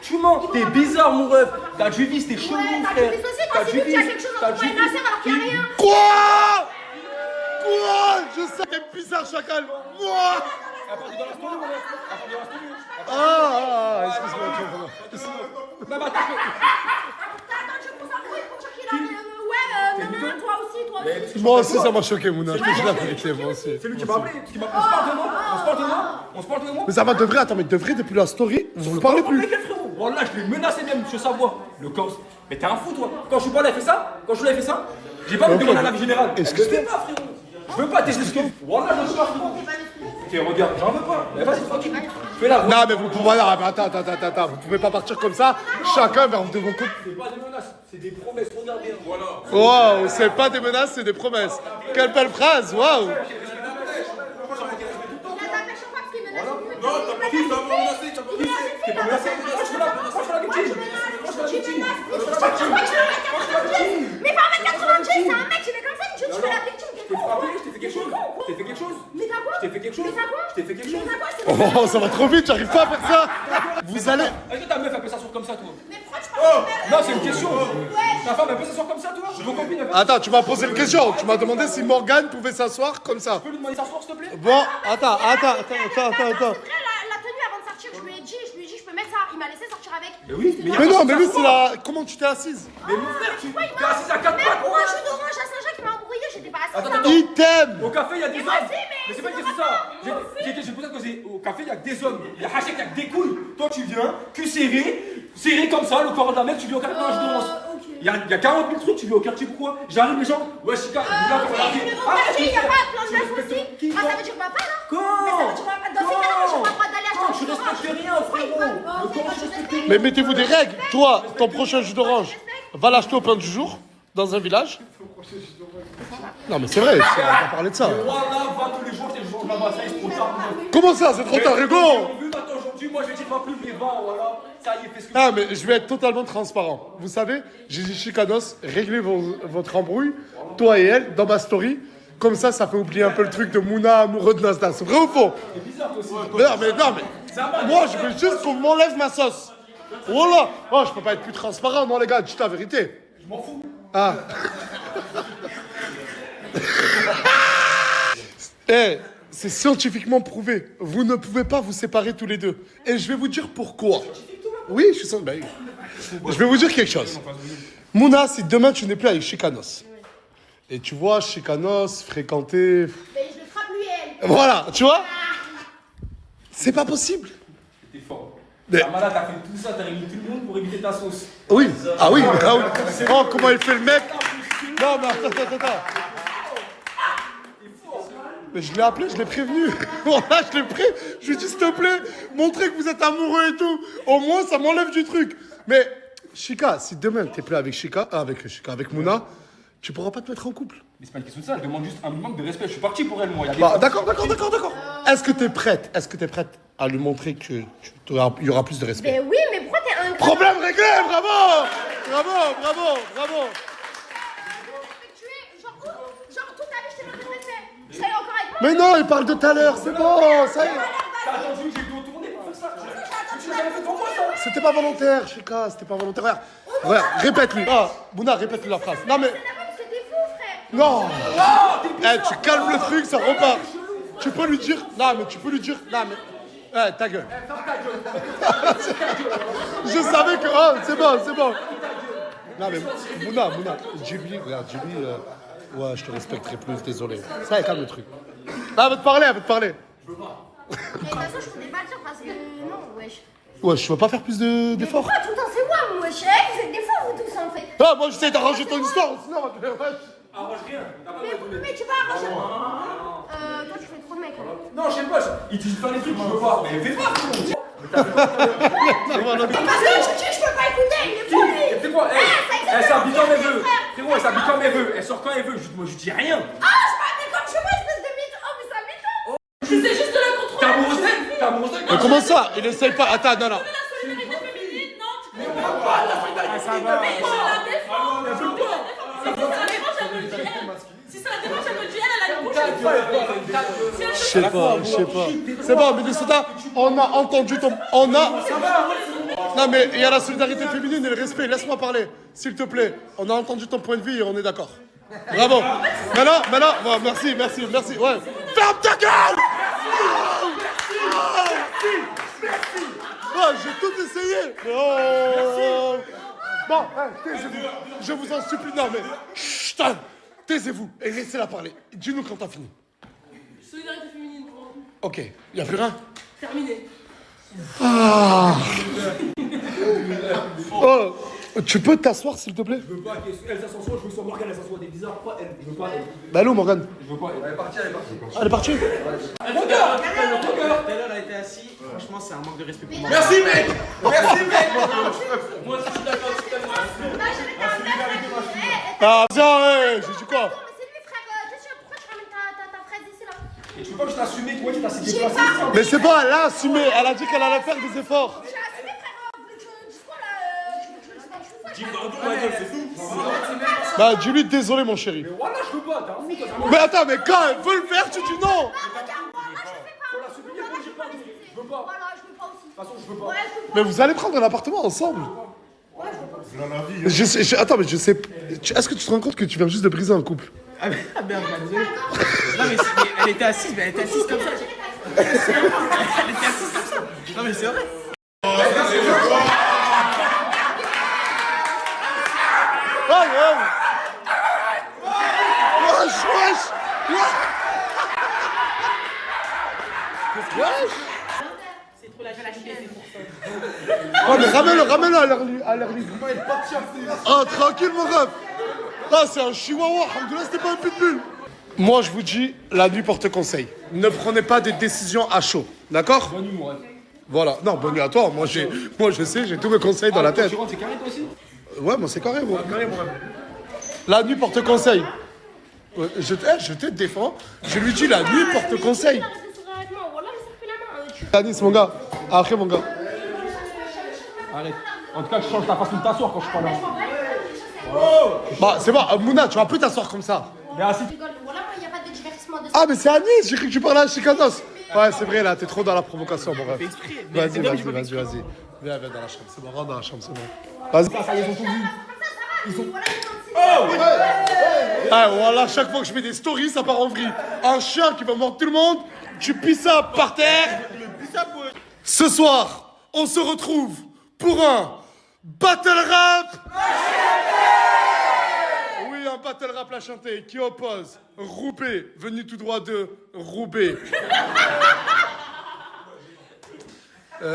Tu mens. T'es bizarre, mon ref. T'as du vice, t'es chelou, frère. T'as du vice. Quoi? Je sais, t'es bizarre, chacal. Moi. Excuse-moi. Moi aussi, ça m'a choqué, Mouna. Je te dis la vérité, moi aussi. C'est lui qui m'a appelé. On se parle de moi. Mais ça va, devrait, attends, mais devrait, depuis la story, vous ne parlez plus. Voilà, je l'ai menacé même, je veux savoir. Le corse. Mais t'es un fou, toi. Quand je suis pas là, il fait ça. Quand je suis là, il fait ça. J'ai pas me demander la vie générale. Excuse-moi. Je veux pas, frérot. Je veux pas tes excuses. Voilà, je veux pas, frérot. Ok, regarde, j'en veux pas. Mais vas-y, tranquille. Fais-la. Non, mais vous pouvez. Attends. Vous pouvez pas partir comme ça. Chacun vers de vos coups. C'est pas des menaces, c'est des promesses. Regardez. Voilà. Waouh, c'est pas des menaces, c'est des promesses. Quelle belle phrase, waouh. Mais pas avec 90, c'est un mec, il est comme ça, tu fais la victime. Je t'ai fait quelque chose. Mais t'as quoi? Je t'ai fait quelque chose. Je t'ai fait quelque chose. Oh, ça va trop vite, j'arrive pas à faire ça. Vous allez. Est-ce que ta meuf elle peut s'asseoir comme ça, toi? Mais pourquoi tu parles? Non, c'est une question. Ta femme elle peut s'asseoir comme ça, toi? Vos copines elles peuvent. Attends, tu m'as posé une question. Tu m'as demandé si Morgane pouvait s'asseoir comme ça. Tu peux lui demander de s'asseoir, s'il te plaît? Bon, attends. C'est vrai, la tenue avant de sortir, je lui ai dit, je peux mettre ça. Il m'a laissé sortir avec. Mais oui, mais Mais non, mais lui, c'est la. Comment tu t'es assise? Mais mon frère, tu t'es assise à 4 Mais pattes. pour un jus d'orange à Saint-Jacques, il m'a embrouillé, j'étais pas assise. Attends. Il t'aime. Au café, il y a des moi hommes. aussi, mais c'est pas une question de ça. J'ai posé la cause. Au café, il y a que des hommes. Il y a Hachek, il y a que des couilles. Toi, tu viens, cul serré comme ça, le corps de la mec, tu viens au quartier. Non, je demande. Il y a 40 000 trucs, tu viens au quartier, pourquoi? J'arrive, les gens. Ouais, Chika, là, comment on Mais au quartier, il y a pas plein de meufs aussi. Ah, ça veut dire papa là? Mais ça veut dire papa. Dans ces cas-là, moi, j'ai pas le droit d'aller acheter un Tu jus d'orange. respectes rien, frérot. Mais mettez-vous des règles. Toi, ton prochain jus d'orange, va l'acheter au pain du jour, dans un village. Non, mais c'est vrai, on va parler de ça. Voilà, va tous les jours, t'es le jour de la bataille, c'est trop tard. Comment ça, c'est trop tard, Hugo? Vu maintenant aujourd'hui, moi je vais dire pas plus, mais va, voilà. Ça y est, fais ce que Ah, mais je vais être totalement transparent. Vous savez, j'ai dit Chicanos, réglez votre embrouille, toi et elle, dans ma story. Comme ça fait oublier un peu le truc de Mouna amoureux de Nasdaq. C'est vrai ou faux? C'est bizarre, toi aussi. Non, mais moi, je veux juste qu'on m'enlève ma sauce. Voilà. Oh, je peux pas être plus transparent, non, les gars, dis la vérité. Je m'en fous. Ah. Eh, c'est scientifiquement prouvé. Vous ne pouvez pas vous séparer tous les deux. Et je vais vous dire pourquoi. Oui, je suis sans... Ben, je vais vous dire quelque chose. Mouna, si demain tu n'es plus avec Chicanos, et tu vois Chicanos fréquenter... Mais je le frappe lui et elle. Voilà, tu vois, c'est pas possible. T'es fort. Mais- La malade, t'as fait tout ça, t'as réuni tout le monde pour éviter ta sauce. Oui, ah oui. Oh, comment il fait le mec. Non, mais attends. Mais je l'ai appelé, je l'ai prévenu. Voilà, je l'ai pris. Je lui ai dit, s'il te plaît, montrez que vous êtes amoureux et tout. Au moins, ça m'enlève du truc. Mais, Chika, si demain, t'es plus avec Chika, avec Mouna, tu pourras pas te mettre en couple. Mais c'est pas une question de ça, je demande juste un minimum de respect. Je suis parti pour elle, moi. Bah, d'accord. Est-ce que t'es prête à lui montrer que il y aura plus de respect? Mais oui, mais pourquoi t'es un... Problème réglé, bravo. Genre, toute ta vie, je t'ai pas fait de respect. Je serais encore avec moi. Mais non, il parle de tout à l'heure, c'est bon, ça y est. T'as attendu que j'ai dû tourner pour faire ça. Tu l'as jamais fait pour moi, ça. C'était pas volontaire, Chika, c'était pas volontaire. Regarde, répète-lui. Ah, Mouna, répète-lui la phrase. Non, mais. Parce que t'es fou, frère. Non. Tu calmes le truc, ça repart. Tu peux lui dire. Non, mais tu peux lui dire. Non, mais. Ta gueule. Je savais que. Oh, c'est bon. Non, mais Mouna, Djibril, regarde, Djibril. Ouais, je te respecterai plus, désolé. Ça, calme le truc. Ah, elle veut te parler. Mais de toute façon, je pouvais pas le dire parce que non, wesh. Ouais, je veux pas faire plus d'efforts. Pourquoi tout le temps c'est moi, wesh? Vous êtes des fous, vous tous, en fait. Ah, moi, j'essaie d'arranger ton histoire, sinon, wesh. Arrange rien. Mais tu vas arranger. Toi, tu fais trop de mecs. Hein. Non, je sais pas. Il te dit de faire des trucs, je veux pas. Mais fais pas, frérot. Parce que je peux pas écouter, il est fou, lui. C'est quoi? Elle s'habille comme elle veut. Frérot, elle s'habille comme elle veut. Elle sort quand elle veut. Moi, je dis rien. Ah, je m'habille comme je veux, espèce de mythe. Oh, mais ça m'étonne. J'essaie juste de la contrôler. T'as amoureux d'elle. Mais comment ça? Il essaye pas. Attends, non. La solidarité féminine, non, tu comprends pas la solidarité féminine. Mais je la défends. Si ça la dérange, elle me dit, elle a une bouche. Je sais pas. C'est bon, Minnesota, on a entendu ton. Non, mais il y a la solidarité féminine et le respect. Laisse-moi parler, s'il te plaît. On a entendu ton point de vue et on est d'accord. Bravo. Maintenant, bon, merci. Ouais. Ferme ta gueule! Merci. Oh, j'ai tout essayé. Oh. Bon, taisez-vous. Je vous en supplie. Non, mais. Chut, taisez-vous et laissez-la parler. Dis-nous quand t'as fini. Solidarité féminine pour moi. Ok, y a plus rien? Terminé. Ah. Oh, tu peux t'asseoir s'il te plaît? Je veux pas qu'elle s'assoie, je veux que Morgane elle s'assoie des bizarres. Pourquoi elle? Je veux pas. Bah allô Morgane? Je veux pas. Elle est partie. Elle est partie? Regarde. Tout à l'heure, elle a été assise. Franchement, c'est un manque de respect pour moi. Merci, mec. Moi aussi, je suis d'accord. Ah viens, j'ai dit quoi? Mais c'est lui, frère. Pourquoi tu ramènes ta fraise ici, là? Et tu veux pas que je t'assume, toi qui t'as si déplacé? Mais c'est pas, elle a assumé, elle a dit qu'elle allait faire des efforts. J'ai assumé, frère. Vous voulez que je dise quoi, là? Tu veux que je dise quoi? C'est tout. Bah dis-lui désolé mon chéri. Mais voilà, je veux pas. T'as un fou, toi. Mais attends, mais quand elle veut le faire, tu dis non. Regarde-moi, là, je le fais pas. Faut la supplier pour dire pas. Je veux pas. Voilà, je veux pas aussi. De toute façon, je veux pas. Ouais, je veux pas. Mais vous allez prendre un appartement ensemble. Attends, mais je sais. Est-ce que tu te rends compte que tu viens juste de briser un couple? Ah merde, désolé. Non, mais elle était assise, mais elle était assise comme ça. Elle était assise comme ça. Non, mais c'est vrai. C'est trop la fâchée, c'est pour ça. Oh, mais ramène-le à l'air libre. Oh, tranquille, mon ref. Ah, c'est un chihuahua. Alhamdoulilah, c'était pas un pitbull. Moi, je vous dis, la nuit porte conseil. Ne prenez pas des décisions à chaud. D'accord? Bonne nuit, moi. Voilà. Non, bonne nuit à toi. Moi, je sais, j'ai tous mes conseils dans la tête. Tu rentres, c'est carré, toi aussi? Ouais, moi, c'est carré, moi. Carré, mon rêve. La nuit porte conseil. Je te défends. Je lui dis, la nuit porte conseil. Tanis, mon gars. Après, mon gars. Arrête. En tout cas, je change ta façon de t'asseoir quand je parle. Bah, c'est bon. Mouna, tu vas plus t'asseoir comme ça. Mais assis. Voilà, il n'y a pas de divertissement de ça. Ah, mais c'est Anis. J'ai cru que tu parlais à Chicanos. Ouais, c'est vrai, là. T'es trop dans la provocation, mon ref. Vas-y. Viens dans la chambre. C'est bon, rentre dans la chambre, c'est bon. Vas-y. Ça, ils ont tout vu. Ah, voilà, chaque fois que je fais des stories, ça part en vrille. Un chien qui va mordre tout le monde, tu pisses ça par terre. Ce soir, on se retrouve pour un battle rap. Oui, un battle rap la chanter qui oppose Roubaix, venu tout droit de Roubaix.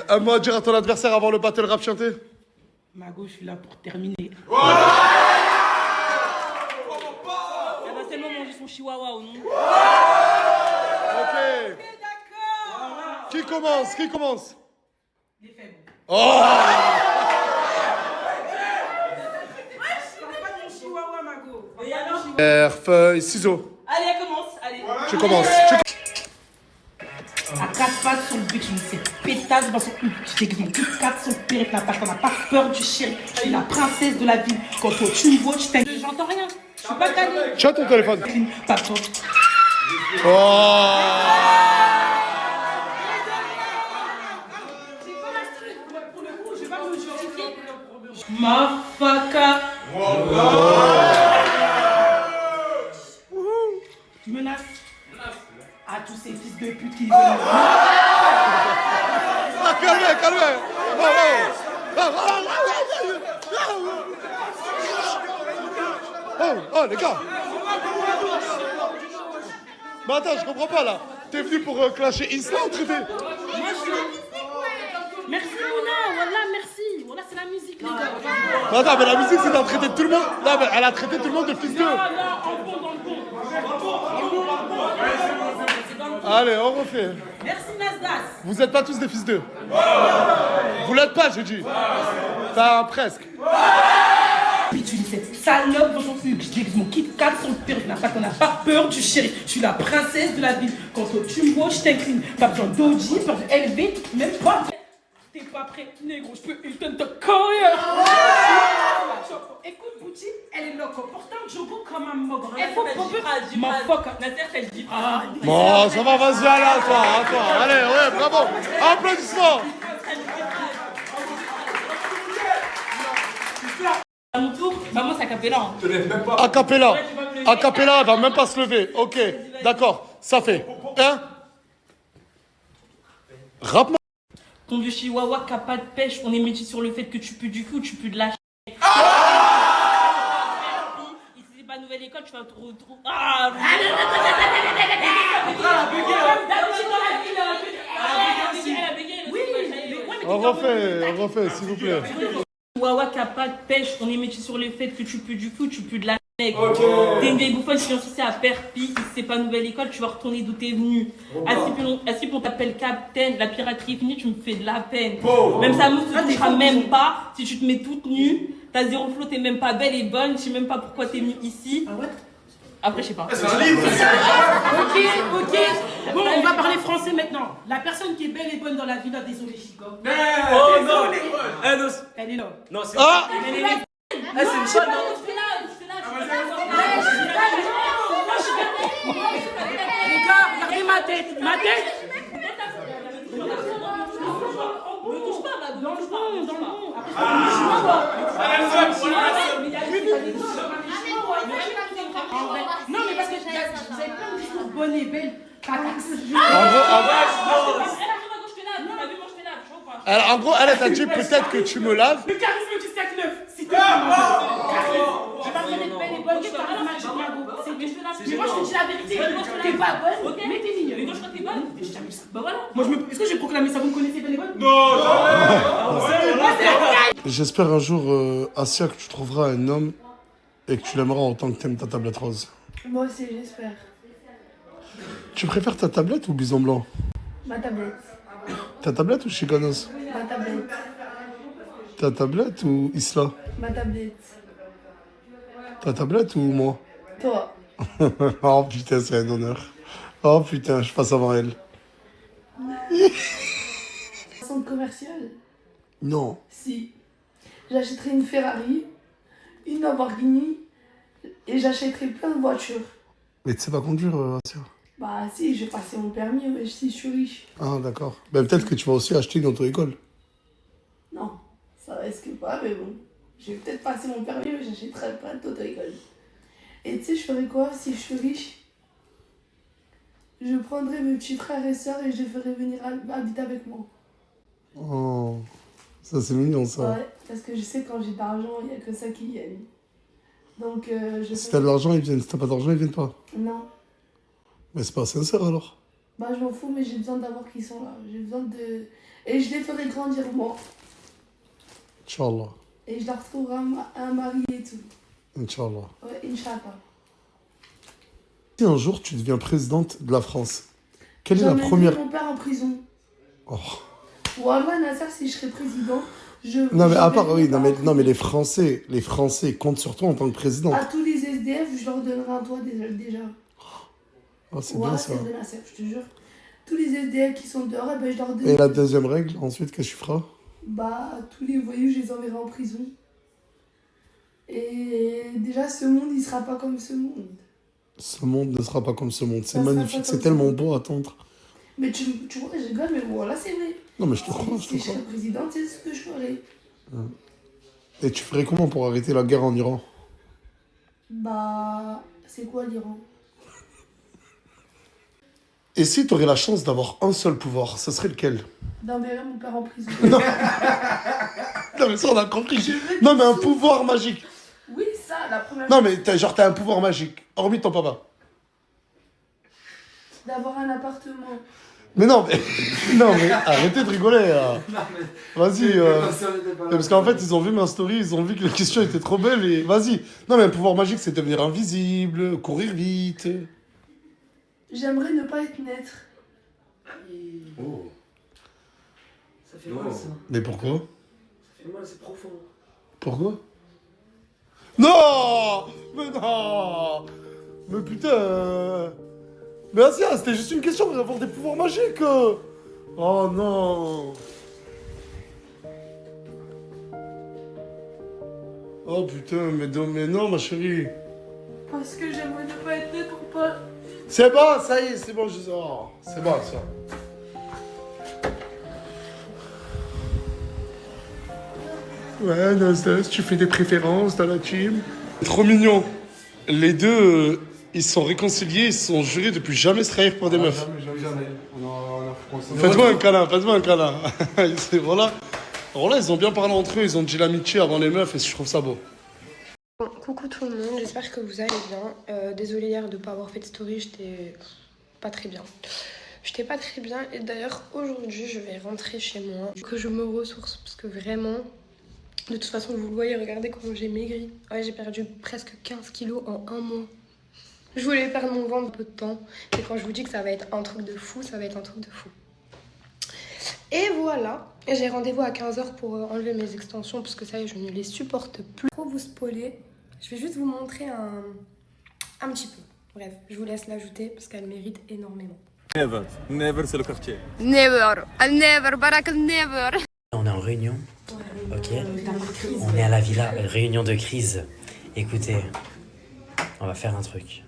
Un mot à dire à ton adversaire avant le battle rap chanté? Mago, je suis là pour terminer. C'est le moment où j'ai son chihuahua ou non? Qui commence? Qui commence? Les faibles. Oh! Pierre, feuille, ciseaux. Allez, elle commence. Allez. Tu commences. À 4 pattes sur le but, tu me sais pétasse dans son cul. Je t'explique que 4 sur le périph', t'as pas peur du chéri. Je suis la princesse de la ville. Quand toi tu me vois, je t'aime. J'entends rien. Je suis pas calée. Tu as ton téléphone. Pas toi. Oh! Ma faca. Tu menaces à tous ces fils de pute qui veulent. Ah, calmez, calmez! Oh, les gars! Mais attends, je comprends pas là. T'es venu pour clasher Isla ou traiter? Moi je. Merci Mouna, voilà, merci. Voilà, c'est la musique, les gars. Mais attends, mais la musique c'est d'en traiter tout le monde. Non, mais elle a traité tout le monde de fils d'eux. Non, en bon, dans le bon. Allez, on refait. Merci Nasdas. Vous êtes pas tous des fils d'eux. Vous l'êtes pas, je dis. Enfin, presque. Puis tu dis cette salope dans son cul. Je dis que mon Kit Kat sur le périph', qu'on n'a pas peur du chéri. Je suis la princesse de la ville. Quand toi tu me vois, je t'incline. Pas besoin d'Oji, pas besoin d'élever, même pas. T'es pas prêt, négro, je peux éteindre ta carrière. Écoute, Bouti, elle est loco. Pourtant, Jogo comme un mogre. Elle faut pomper. Ma fuck. Nasser, elle dit. Bon, ça va, vas-y, allez, à toi. Allez, ouais, bravo. Applaudissements. À mon tour, maman, c'est Acapella. Te lève même pas. Acapella. Acapella, elle va même pas se lever. Ok, d'accord, ça fait. Hein? Rappe-moi. Ton vieux chihuahua qui a pas de pêche, on est métis sur le fait que tu pues du cul ou tu pues de la Ici, c'est pas nouvelle école, tu vas te retrouver. On refait, s'il vous plaît. Chihuahua qui a pas de pêche, on est métis sur le fait que tu pues du cul ou tu pues de la mec. T'es une vieille bouffonne qui vient sucer à Perpi, si c'est pas nouvelle école, tu vas retourner d'où t'es venu. Assis on t'appelle Captain, la piraterie est finie, tu me fais de la peine. Même sa mousse, tu ne toucheras même pas si tu te mets toute nue. T'as zéro flot, t'es même pas belle et bonne, je sais même pas pourquoi t'es venue ici. Ah ouais? Après, je sais pas. C'est un livre. Ok. Bon, on va parler français maintenant. La personne qui est belle et bonne dans la vie, là, désolé, Chico. Oh non. Elle est là. Non, c'est. Ah! Elle est là. C'est une chatte. Les gars, regardez ma tête. Ma tête. Ne touche pas, dans le fond. Non, mais parce que vous avez plein de discours bonnes et belles. En gros, elle t'a dit peut-être que tu me laves. Le charisme du 7-9, si t'es pas mal. J'ai pas besoin d'être belle et bonne, je parle mal, j'ai bien beau. Mais moi, je te dis la vérité. T'es pas bonne, mais t'es mignonne. Mais quand je crois que t'es bonne, je t'amuse ça. Bah voilà. Moi, est-ce que j'ai proclamé ça? Vous me connaissez belle et bonne? Non, J'espère un jour, Asia, que tu trouveras un homme et que tu l'aimeras autant que t'aimes ta tablette rose. Moi aussi, j'espère. Tu préfères ta tablette ou Bison Blanc? Ma tablette. Ta tablette ou Chicanos? Ma tablette. Ta tablette ou Isla? Ma tablette. Ta tablette ou moi? Toi. Oh putain, c'est un honneur. Oh putain, je passe avant elle. Centre commercial? Non. Si. J'achèterai une Ferrari, une Lamborghini et j'achèterai plein de voitures. Mais tu sais pas conduire, Asia? Bah si, j'ai passé mon permis, mais si je suis riche. Ah d'accord. Ben peut-être que tu vas aussi acheter une auto-école. Non, ça risque pas, mais bon. Je vais peut-être passer mon permis, mais j'achèterai plein d'auto-école. Et tu sais, je ferais quoi si je suis riche? Je prendrais mes petits frères et sœurs et je les ferais venir habiter avec moi. Oh, ça c'est mignon ça. Ouais, parce que je sais quand j'ai de l'argent, il n'y a que ça qui vienne. Donc je Si t'as de l'argent, ils viennent. Si t'as pas d'argent, ils viennent pas. Non. Mais c'est pas sincère alors. Bah je m'en fous, mais j'ai besoin d'avoir qu'ils sont là. J'ai besoin de... Et je les ferai grandir moi. Inch'Allah. Et je leur retrouverai un mari et tout. Inch'Allah. Ouais, Inch'Allah. Si un jour tu deviens présidente de la France, quelle est la J'emmènerai première... mon père en prison. Oh. Wallah, Nasser, si je serais président, Non, mais à part, oui, non, mais les Français comptent sur toi en tant que président. À tous les SDF, je leur donnerai un toit déjà. Oh, c'est bien ça. C'est de Nasser, je te jure. Tous les SDF qui sont dehors, ben, je leur donne. Et la deuxième règle, ensuite, qu'est-ce que tu feras? Bah, tous les voyous, je les enverrai en prison. Et déjà, ce monde, il sera pas comme ce monde. Ce monde ne sera pas comme ce monde. C'est Ça sera magnifique, pas c'est comme tellement ce monde. beau à attendre. Mais tu vois, je rigole, mais voilà, c'est vrai. Non, mais je te crois, Si je serais présidente, c'est ce que je ferais. Et tu ferais comment pour arrêter la guerre en Iran? Bah, c'est quoi l'Iran? Et si tu aurais la chance d'avoir un seul pouvoir, ce serait lequel? D'enverrer mon père en prison. Non, mais ça, on a compris. Non, mais un pouvoir magique. Oui, ça, la première Non, mais t'as un pouvoir magique, hormis ton papa. D'avoir un appartement. Mais non, mais, non, mais arrêtez de rigoler. Là. Vas-y. Parce qu'en fait, ils ont vu ma story, ils ont vu que la question était trop belle et vas-y. Non, mais un pouvoir magique, c'est devenir invisible, courir vite. J'aimerais ne pas être naître. Oh. Ça fait mal, ça. Mais pourquoi? Ça fait mal, c'est profond. Pourquoi? Non! Mais non! Mais putain! Mais Asia, c'était juste une question d'avoir des pouvoirs magiques! Oh non! Oh putain, mais non, ma chérie! Parce que j'aimerais ne pas être naître pour pas. C'est bon, ça y est, c'est bon, oh, c'est bon, ça. Ouais, Nastas, tu fais des préférences dans la team. Trop mignon. Les deux, ils sont réconciliés, ils se sont jurés depuis jamais se trahir pour des meufs. Jamais. Faites-moi un câlin, faites-moi un câlin. Voilà. Alors là, ils ont bien parlé entre eux, ils ont dit l'amitié avant les meufs et je trouve ça beau. Bon, coucou tout le monde, j'espère que vous allez bien. Désolée hier de ne pas avoir fait de story, j'étais pas très bien. J'étais pas très bien et d'ailleurs aujourd'hui je vais rentrer chez moi. Que je me ressource parce que vraiment, de toute façon vous le voyez, regardez comment j'ai maigri. Ouais, j'ai perdu presque 15 kilos en un mois. Je voulais perdre mon ventre un peu de temps. Et quand je vous dis que ça va être un truc de fou, ça va être un truc de fou. Et voilà, j'ai rendez-vous à 15h pour enlever mes extensions parce que ça y est, je ne les supporte plus. Pour vous spoiler, je vais juste vous montrer un petit peu. Bref, je vous laisse l'ajouter parce qu'elle mérite énormément. Never, c'est le quartier. Never, barak never. On est en réunion, ok. On est à la villa, réunion de crise. Écoutez, on va faire un truc.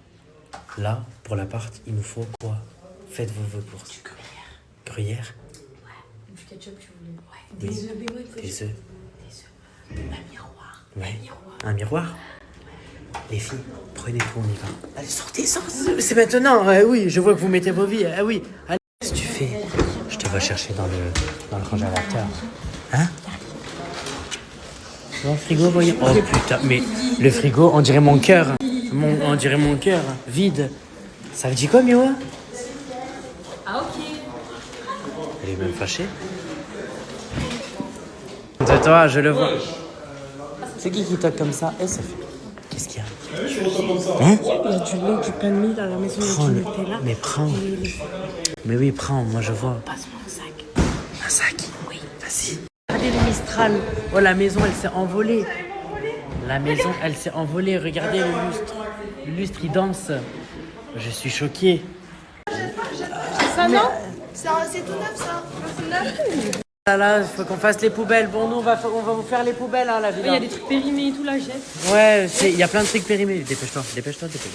Là, pour l'appart, il nous faut quoi? Faites vos courses. Du gruyère. Ouais, du ketchup, tu voulais. Ouais, des œufs, des œufs. Un miroir. Ouais. Un miroir. Les filles, prenez tout, on y va. Allez, sortez. C'est maintenant, oui, je vois que vous mettez vos vies. Ah oui, allez. Qu'est-ce que tu fais? Je te vois chercher dans le congélateur. Hein? Dans le frigo, voyons. Oh putain, mais le frigo, on dirait mon cœur. On dirait mon cœur, vide. Ça veut dire quoi, Miwa? Ah, ok. Elle est même fâchée. De toi, je le vois. C'est qui toque comme ça? Et ça fait. Qu'est-ce qu'il y a? Hein? Il y a du lait, du pain de mie dans la maison, Prends du le. Nutella. Mais prends. Mais oui, prends, moi je vois. Passe-moi un sac. Un sac? Oui. Vas-y. Regardez le Mistral. Oh, la maison, elle s'est envolée. La maison, elle s'est envolée. Regardez le lustre. Le lustre, il danse. Je suis choqué. Ça, non? C'est tout neuf, ça. C'est neuf. Là, il faut qu'on fasse les poubelles. Bon, nous, on va vous faire les poubelles, hein, la Il y villa. a des trucs périmés et tout là, jette. Ouais, il y a plein de trucs périmés. Dépêche-toi.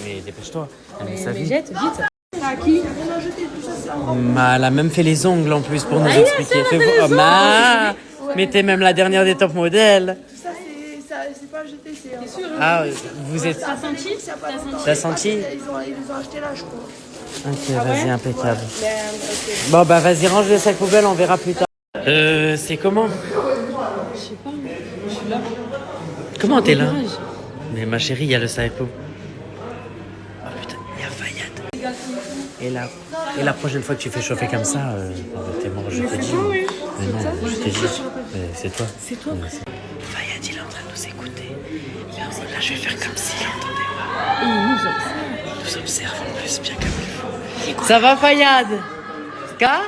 Mais dépêche-toi. Mais ça vit. jette, vite. À qui? On a jeté tout ça, c'est un Elle a même fait les ongles en plus pour nous expliquer. Mais t'es même la dernière des top modèles. Ça, c'est pas jeté, c'est. T'es sûr? Ah, vous êtes. T'as senti? T'as senti? Ils ont acheté là, je crois. Ok, vas-y, impeccable. Bon, bah vas-y, range le sac poubelle, on verra plus tard. C'est comment? Je sais pas, je suis là. Comment t'es là? Mais ma chérie, il y a le sac poubelle. Oh putain, il y a Fayad. Et la prochaine fois que tu fais chauffer comme ça, t'es mort, je te dis. Mais non, je te dis. C'est toi. C'est toi. Fayad, il est en train de nous écouter. Là, je vais faire comme s'il entendait pas. Et il nous observe. Il nous observe en plus, bien comme il faut. Ça va, Fayad? Ska?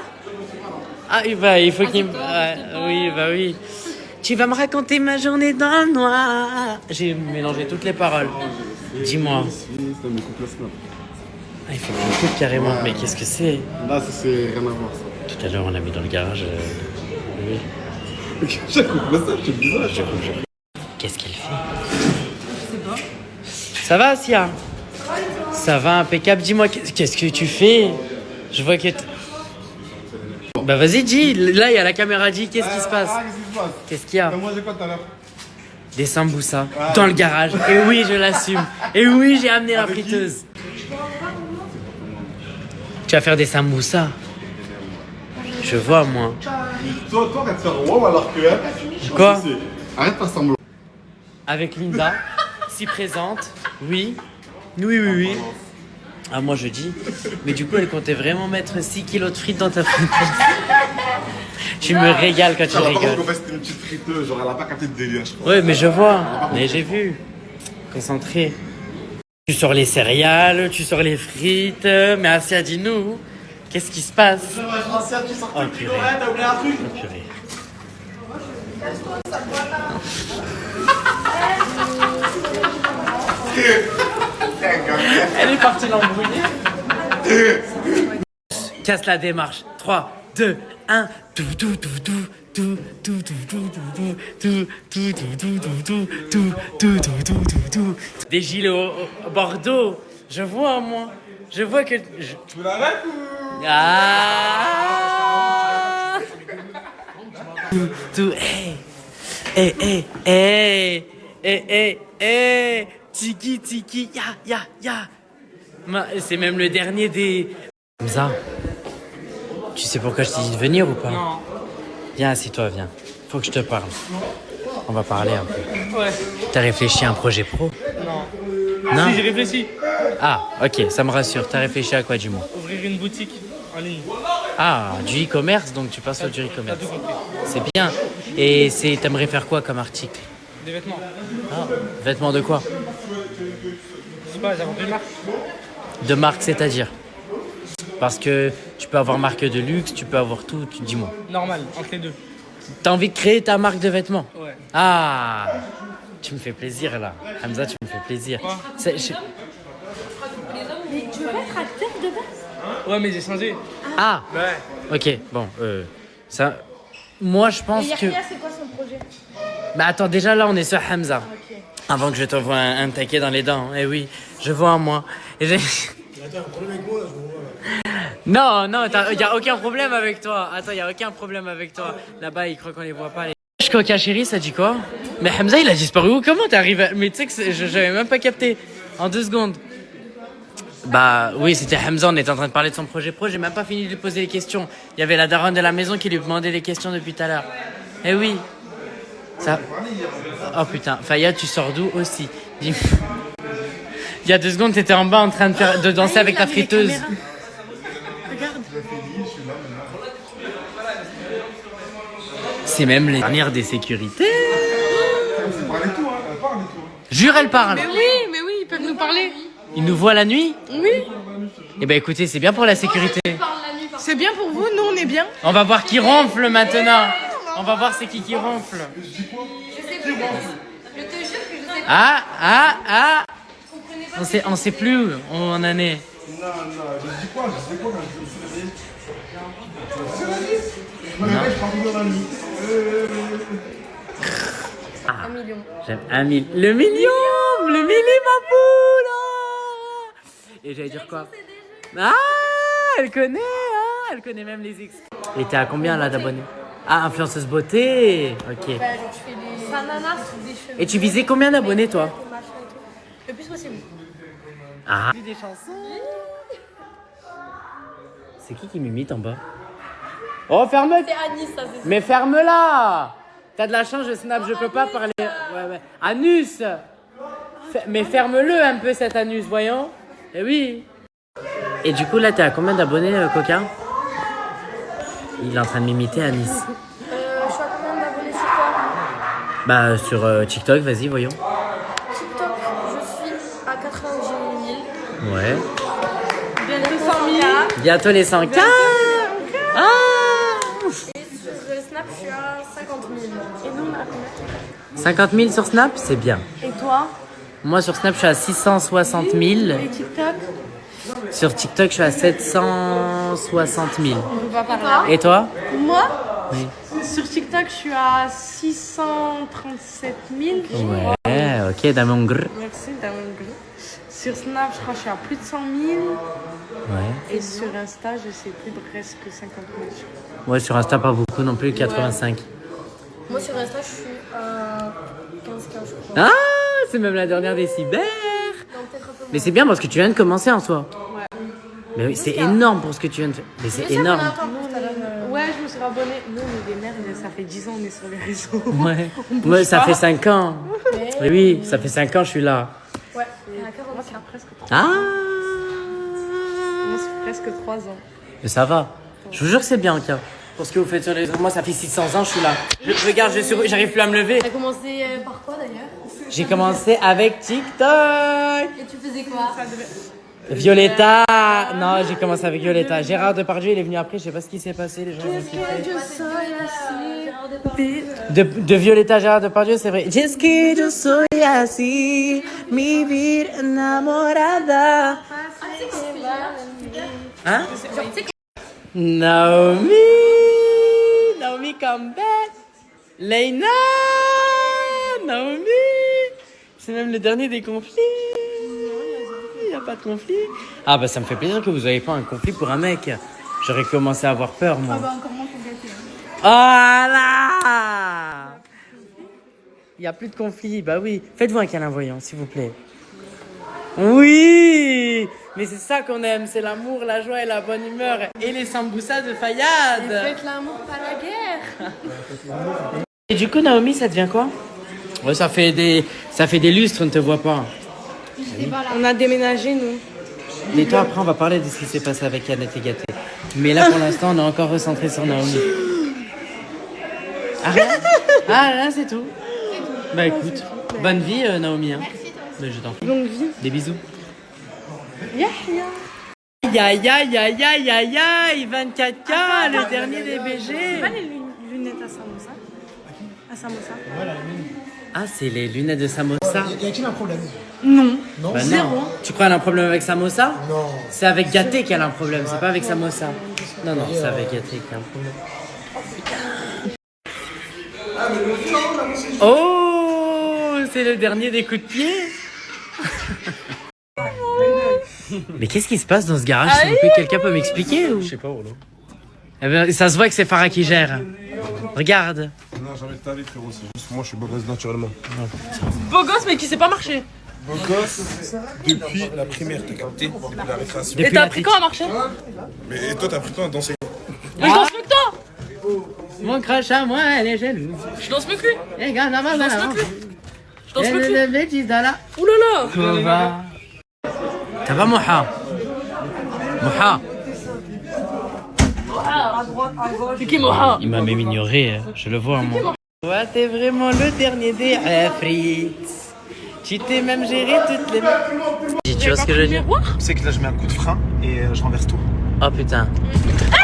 Ah, il faut qu'il me... oui, bah oui. Tu vas me raconter ma journée dans le noir. J'ai mélangé toutes les paroles. Dis-moi. Ah, il faut qu'on coupe carrément. Mais qu'est-ce que c'est? Là, c'est rien à voir, ça. Tout à l'heure, on l'a mis dans le garage. Oui. Je coupe ça, je te dis ça. Je coupe. Qu'est-ce qu'elle fait? C'est bon. Ça va, Sia? Ça va, impeccable. Dis-moi, qu'est-ce que tu fais? Je vois que... Bah vas-y, dis. Là, il y a la caméra, dis. Qu'est-ce qui se passe? Qu'est-ce qu'il y a? Moi, j'ai quoi tout à l'heure? Des samboussas dans le garage. Et oui, je l'assume. Et oui, j'ai amené la friteuse. Tu vas faire des samboussas? Je vois, moi. Toi, quand tu fais wow alors que... Quoi? Arrête pas semblant. Avec Linda, si présente. Oui. Oui. Ah, moi je dis. Mais du coup, elle comptait vraiment mettre 6 kilos de frites dans ta friteuse. Tu me régales quand tu rigoles. En fait, c'était une petite friteuse, genre elle a pas capté de délire, je crois. Ouais, mais je vois. Mais j'ai vu. Concentré. Tu sors les céréales, tu sors les frites. Mais Asia, dis-nous, qu'est-ce qui se passe? Oh purée. T'as oublié un truc? Oh purée. Elle est partie l'embrouiller. Casse la démarche. 3, 2, 1. Des gilets au Bordeaux. Je vois, moi. Je vois que... Tu la rêves ou... Ah. Tout. Hey. Tiki, ya. C'est même le dernier des... Hamza, tu sais pourquoi je t'ai dit de venir ou pas? Non. Viens, assieds-toi, viens. Faut que je te parle. On va parler un peu. Ouais. T'as réfléchi à un projet pro? Non. Si, j'ai réfléchi. Ah, ok, ça me rassure. T'as réfléchi à quoi, dis-moi? Ouvrir une boutique en ligne. Ah, du e-commerce, donc tu passes sur du e-commerce. C'est bien. Et t'aimerais faire quoi comme article? Des vêtements. Ah, vêtements de quoi? Je sais pas, j'avance une marque. De marque, c'est-à-dire? Parce que tu peux avoir marque de luxe, tu peux avoir tout, dis-moi. Normal, entre les deux. T'as envie de créer ta marque de vêtements? Ouais. Ah, tu me fais plaisir là. Hamza, tu me fais plaisir. Mais tu veux pas être acteur de base? Ouais, mais j'ai changé. Ah, Ouais. ok, bon, ça... Moi, je pense Et que... Yahya, c'est quoi son projet? Bah attends, déjà là, on est sur Hamza. Ok. Avant que je t'envoie un taquet dans les dents. Eh oui, je vois moi. Et j'ai... Attends, un problème avec moi, là, je vois. Non, il n'y a aucun problème avec toi. Attends, il n'y a aucun problème avec toi. Là-bas, ils croient qu'on les voit pas. Coca chérie, ça dit quoi? Mais Hamza, il a disparu où? Comment t'es arrivé? Mais tu sais que j'avais même pas capté. En 2 secondes. Bah oui, c'était Hamza, on était en train de parler de son projet pro. J'ai même pas fini de lui poser les questions. Il y avait la daronne de la maison qui lui demandait les questions depuis tout à l'heure. Eh oui. Ça... Oh putain, Faya, tu sors d'où aussi? Il y a 2 secondes, t'étais en bas en train de danser avec ta friteuse. Regarde. C'est même les dernières des sécurités. Parle et tout, hein. Elle parle et tout. Jure, elle parle. Mais oui, ils peuvent nous parler. Ils nous voient la nuit? Oui. Eh ben écoutez, c'est bien pour la sécurité. C'est bien pour vous, nous on est bien. On va voir qui ronfle maintenant. On va voir c'est qui ronfle. Je te jure que je sais pas. Ah. On sait plus où on en est. Non, je dis quoi quand je me suis réveillé? Je me réveille, je pars dans la nuit. Ah, 1 million. J'aime 1 million. Le million, ma poule. Et j'allais dire quoi? Ah, elle connaît même les X. Et t'es à combien là d'abonnés? Ah, influenceuse beauté. Ok. Bah, genre, je fais des ananas ou des cheveux. Et tu visais combien d'abonnés toi? Le plus possible. Ah. Des chansons. C'est qui m'imite en bas? Oh, ferme. C'est Anis, ça, c'est ça. Mais ferme-la. T'as de la chance, je snap, je peux pas parler. Ouais. Anus. Mais ferme-le un peu cet anus, voyons. Eh oui. Et du coup, là, t'es à combien d'abonnés, Coca? Il est en train de m'imiter, Anis. Je suis à combien d'abonnés sur quoi? Bah, sur TikTok, vas-y, voyons. TikTok, je suis à 90 000. Ouais. Bientôt 100 000. Bientôt les 100K. Ah. Snap, je suis à 50 000. Et nous, on a combien? 50 000 sur Snap, c'est bien. Et toi? Moi, sur Snap, je suis à 660 000. Et TikTok? Sur TikTok, je suis à 760 000. On peut pas parler. Et toi? Moi? Oui. Sur TikTok, je suis à 637 000. Ouais, ok, Damongr. Merci, Damongr. Sur Snap, je crois que je suis à plus de 100 000. Ouais. Et sur Insta, je sais plus, presque 50 000. Ouais, sur Insta, pas beaucoup non plus, 85. Moi, sur Insta, je suis à 15K, je crois. Ah, c'est même la dernière des cyber. Mais c'est bien parce que tu viens de commencer en soi. Ouais. Mais oui, c'est énorme pour ce que tu viens de faire. Mais c'est énorme. Ouais, je me suis abonnée. Nous, on est des mères, ça fait 10 ans, on est sur les réseaux. Ouais, On ouais bouge ça pas. fait 5 ans. Mais oui, ça fait 5 ans, je suis là. Ouais, moi, ça fait presque 3 Ah. Moi, ça fait presque 3 ans. Mais ça va. Je vous jure que c'est bien, Kia. Pour ce que vous faites sur les réseaux. Moi, ça fait 600 ans, je suis là. Regarde, j'arrive plus à me lever. T'as commencé par quoi d'ailleurs? J'ai commencé avec TikTok. Et tu faisais quoi? Violetta. Non, j'ai commencé avec Violetta. Gérard Depardieu, il est venu après. Je sais pas ce qui s'est passé. Les gens ont kiffé. De Violetta à Gérard Depardieu, c'est vrai. Just que yo soy así, mi vida enamorada. Hein? Naomi, Naomi come back. Leïna, Naomi. C'est même le dernier des conflits. Il n'y a pas de conflit. Ah bah ça me fait plaisir que vous n'ayez pas un conflit pour un mec. J'aurais commencé à avoir peur, moi. Ah bah encore moins pour gâter. Oh là! Il n'y a plus de conflit, bah oui. Faites-vous un câlin voyant, s'il vous plaît. Oui! Mais c'est ça qu'on aime, c'est l'amour, la joie et la bonne humeur. Et les samboussas de Fayad. Faites l'amour, pas la guerre. Et du coup, Naomi, ça devient quoi? Ouais, ça fait des lustres, on ne te voit pas. On a déménagé, nous. Mais toi, après, on va parler de ce qui s'est passé avec Annette et Gaté. Mais là, pour l'instant, on est encore recentré sur Naomi. Ah, rien? Ah, là, c'est tout. Bah écoute, bonne vie, Naomi. Hein. Mais je t'en prie. Longue vie. Des bisous. Yahya. Aïe, aïe, aïe, aïe, aïe, aïe, 24K, le dernier des BG. C'est pas les lunettes à Samosa? À Samosa? Ah, c'est les lunettes de Samosa. Y a-t-il un problème? Non. Non. Bah Zéro. non. Tu crois qu'elle a un problème avec Samosa? Non. C'est avec Gaté qu'elle a un problème, c'est pas avec Samosa. Non, non, c'est avec Gaté qu'elle a un problème. Oh, c'est le dernier des coups de pied. Mais qu'est-ce qui se passe dans ce garage? S'il vous plaît, quelqu'un peut m'expliquer ou... Je sais pas, Rollo. Eh ben, ça se voit que c'est Farah qui gère. Regarde. Non, jamais de ta vie, frérot. C'est juste moi, je suis beau gosse naturellement. Beau gosse, mais qui sait pas marcher. Beau gosse depuis la primaire, t'as capté? Depuis la récréation. Et t'as appris quand à marcher? Mais toi, t'as appris quand à danser? Mais je danse mieux que toi. Mon crush à moi, elle est jalouse. Je danse mieux que lui. Eh, regarde, là-bas, Je danse là-bas. mieux que lui. Je danse mieux que lui. Le bêtise, là. Oulala. Ça va? Ça va, Moha? Moha? C'est qui Moha? Il m'a même ignoré, je le vois, moi. Toi, t'es vraiment le dernier des frites. Tu t'es même géré toutes les... Tu vois ce que je veux dire? Tu sais que là, je mets un coup de frein et je renverse tout. Oh putain.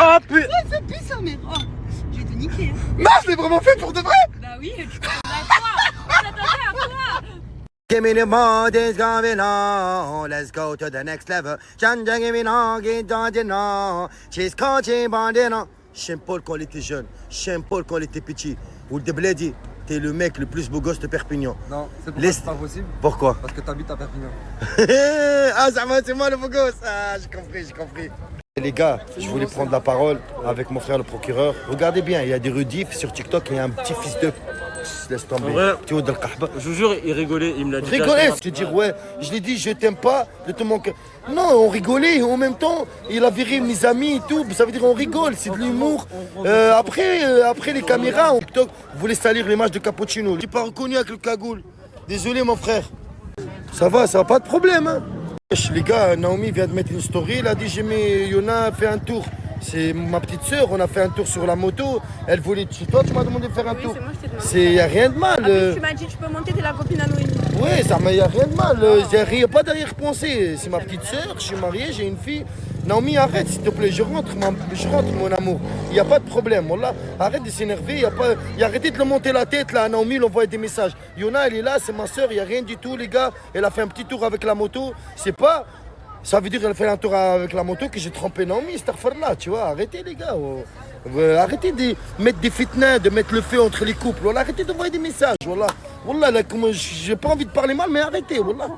Oh putain. Ça pue ça, mais oh, je vais te niquer. Non, je l'ai vraiment fait pour de vrai! Bah oui, tu peux à toi. On s'attendait à toi. Give me the bodies going on, let's go to the next level. Chanja give me no, get on, she's coaching bandina. J'aime Paul quand il était jeune, j'aime Paul quand il était petit. Ou le Bledi, t'es le mec le plus beau gosse de Perpignan. Non, c'est pas possible. Pourquoi? Parce que t'habites à Perpignan. Ah, ça va, c'est moi le beau gosse. Ah, j'ai compris. Les gars, je voulais prendre la parole avec mon frère le procureur. Regardez bien, il y a des rediffs sur TikTok, il y a un petit fils de... Laisse tomber. Tu vois, je vous jure, il rigolait, il me l'a dit. Rigolait, te dire ouais, je l'ai dit je t'aime pas, je te manque. Non, on rigolait en même temps, il a viré mes amis et tout, ça veut dire on rigole, c'est de l'humour. Après les caméras, on TikTok, vous voulez salir l'image de Cappuccino. J'ai pas reconnu avec le cagoule. Désolé mon frère. Ça va pas de problème. Hein. Les gars, Naomi vient de mettre une story, elle a dit j'ai mis Yona fait un tour. C'est ma petite sœur, on a fait un tour sur la moto. Elle voulait. Toi, tu m'as demandé de faire un tour. C'est moi, je t'ai demandé. C'est y a rien de mal. Après, tu m'as dit tu peux monter, t'es la copine à Noémie. Ouais, ça y a rien de mal. Y a pas d'arrière-pensée. C'est ma petite sœur, je suis marié, j'ai une fille. Naomi, arrête s'il te plaît, je rentre mon amour. Il n'y a pas de problème, voilà. Arrête de s'énerver, arrêtez de le monter la tête là, à Naomi, il envoie des messages. Yona, elle est là, c'est ma soeur, il n'y a rien du tout les gars. Elle a fait un petit tour avec la moto, c'est pas... Ça veut dire qu'elle a fait un tour avec la moto que j'ai trompé Naomi, cette affaire-là, tu vois. Arrêtez les gars. Arrêtez de mettre des fitnas, de mettre le feu entre les couples. Voilà, arrêtez d'envoyer des messages, voilà. Voilà, là, j'ai pas envie de parler mal, mais arrêtez, voilà.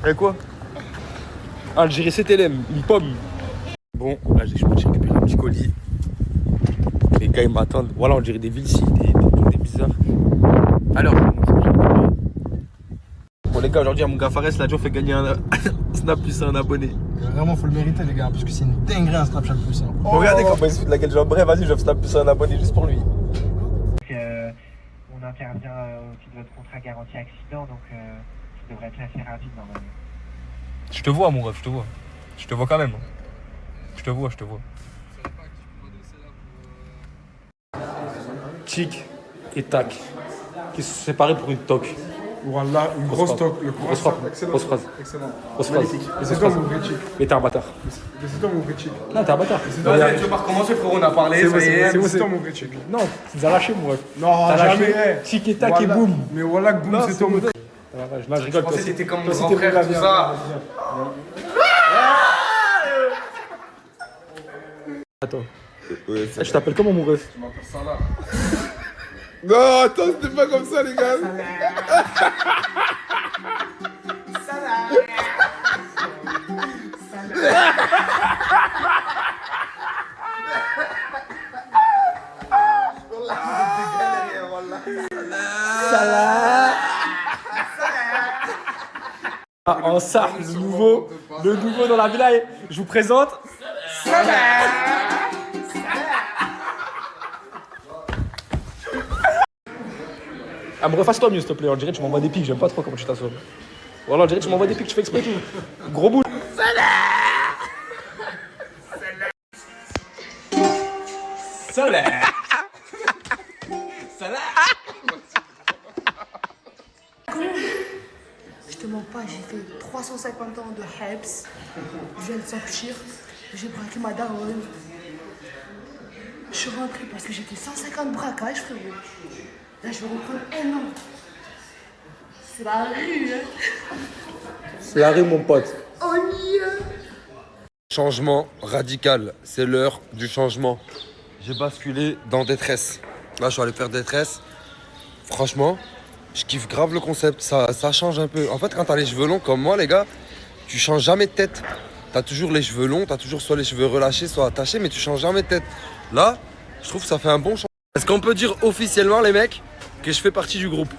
Et quoi? Algérie CTLM, une pomme. Bon, là je peux récupérer un petit colis. Les gars ils m'attendent. Voilà, on dirait des villes ici, des bizarres. Alors, bon les gars, aujourd'hui à mon gars Fares, la Joe fait gagner un Snap plus un abonné. Vraiment faut le mériter les gars, parce que c'est une dinguerie un Snapchat plus un. Regardez comment il se fout de la gueule. Genre, bref, vas-y, je Snap plus un abonné juste pour lui. On intervient au titre de votre contrat garantie accident, donc ça devrait être assez rapide normalement. Je te vois mon ref, je te vois. Je te vois quand même. Je te vois. Tic et tac. Qui se séparent pour une toc. Voilà, une grosse toc. Grosse phrase. Grosse phrase. Excellent. Grosse phrase. Et c'est toi mon vrai chic. Mais t'es un bâtard. C'est toi mon vrai chic. Non, t'es un bâtard. Tu veux pas recommencer frérot, on a parlé. C'est toi mon vrai chic. Non, tu nous as lâché mon ref. Non, jamais. Tic et tac et boum. Mais voilà que boum, c'est toi mon vrai. Là, je rigole. Je pensais que t'étais comme mon grand frère, tout ça. Attends. Je t'appelle comment mon ref? Je m'appelle Salah. Non, attends, c'était pas comme ça les gars. Salah. En ça, le nouveau dans la villa, je vous présente. Ah, me refasse-toi mieux s'il te plaît, on dirait que tu m'envoies des pics, j'aime pas trop comment tu t'assommes. Voilà, on dirait que tu m'envoies des pics, tu fais exprès tout. Gros boule. Salah. Je te mens pas, j'ai fait 350 ans de Hebs. Je viens de sortir, j'ai braqué ma daronne. Je suis rentrée parce que j'ai fait 150 braquages, frérot. Là, je vais reprendre un an. C'est la rue, hein. C'est la rue, mon pote. On y est. Changement radical, c'est l'heure du changement. J'ai basculé dans détresse. Là, je suis allé faire détresse. Franchement, je kiffe grave le concept. Ça change un peu. En fait, quand t'as les cheveux longs comme moi, les gars, tu changes jamais de tête. T'as toujours les cheveux longs, t'as toujours soit les cheveux relâchés, soit attachés, mais tu changes jamais de tête. Là, je trouve que ça fait un bon changement. Est-ce qu'on peut dire officiellement, les mecs, que je fais partie du groupe?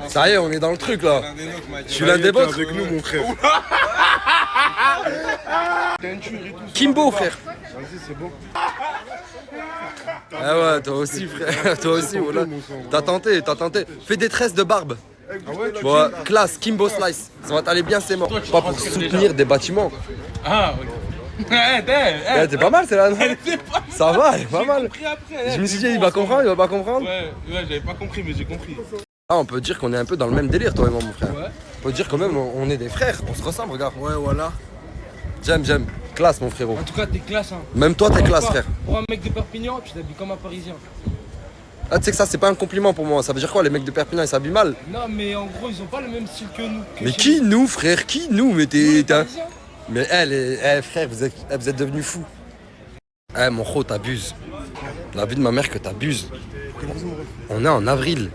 Ça y est, on est dans le truc là. Je suis l'un des vôtres. Avec nous, mon frère. Kimbo, frère. Vas-y, c'est bon. Ah ouais, toi aussi, frère. Toi aussi, voilà. T'as tenté. Fais des tresses de barbe. Ah ouais, Tu vois, classe, Kimbo Slice. Ça va t'aller bien, c'est mort. Pas pour soutenir des bâtiments. Ah, ok. T'es pas mal, c'est là. Ça va, elle est pas mal. Je me suis dit, il va comprendre, il va pas comprendre. Ouais, j'avais pas compris, mais j'ai compris. Ah, on peut dire qu'on est un peu dans le même délire, toi et moi, mon frère. Ouais. On peut dire quand même, on est des frères, on se ressemble, regarde. Ouais, voilà. J'aime. Classe, mon frérot. En tout cas, t'es classe, hein. Même toi, t'es classe, frère. Pour un mec de Perpignan, tu t'habilles comme un Parisien. Ah, tu sais que ça, c'est pas un compliment pour moi. Ça veut dire quoi, les mecs de Perpignan, ils s'habillent mal? Non, mais en gros, ils ont pas le même style que nous. Mais qui, nous, frère? Qui, nous? Mais t'es. Mais frère, vous êtes devenus fous. Mon gros, t'abuses. La vie de ma mère que t'abuses. On est en avril.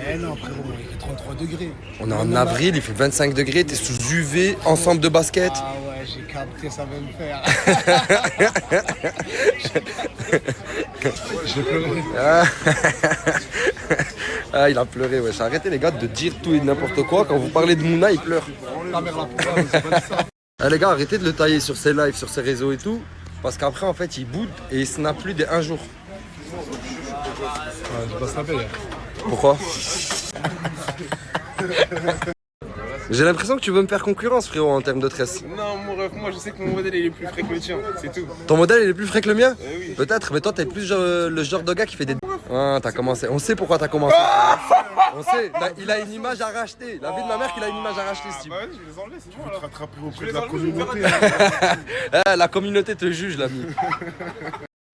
Eh non, frérot, il fait 33 degrés. On est en avril, il fait 25 degrés, t'es sous UV, ensemble de basket. Ah ouais, j'ai capté, ça va me faire. J'ai pleuré. Ah, il a pleuré, wesh. Arrêtez les gars de dire tout et n'importe quoi. Quand vous parlez de Mouna, il pleure. Les gars, arrêtez de le tailler sur ses lives, sur ses réseaux et tout. Parce qu'après, en fait, il boude et il snap plus dès un jour. Ouais, je vais pas snapper, là. Pourquoi? J'ai l'impression que tu veux me faire concurrence, frérot, en termes de tresse. Non, mon ref, moi je sais que mon modèle il est plus frais que le tien, c'est tout. Ton modèle il est plus frais que le mien? Oui. Peut-être, mais toi t'es plus le genre de gars qui fait des... Ah, t'as commencé. On sait pourquoi t'as commencé. On sait, il a une image à racheter. La vie de ma mère qu'il a une image à racheter, ce type. Bah ouais, je vais les enlever, c'est bon. Tu veux te rattraper auprès de la communauté. La communauté te juge, l'ami.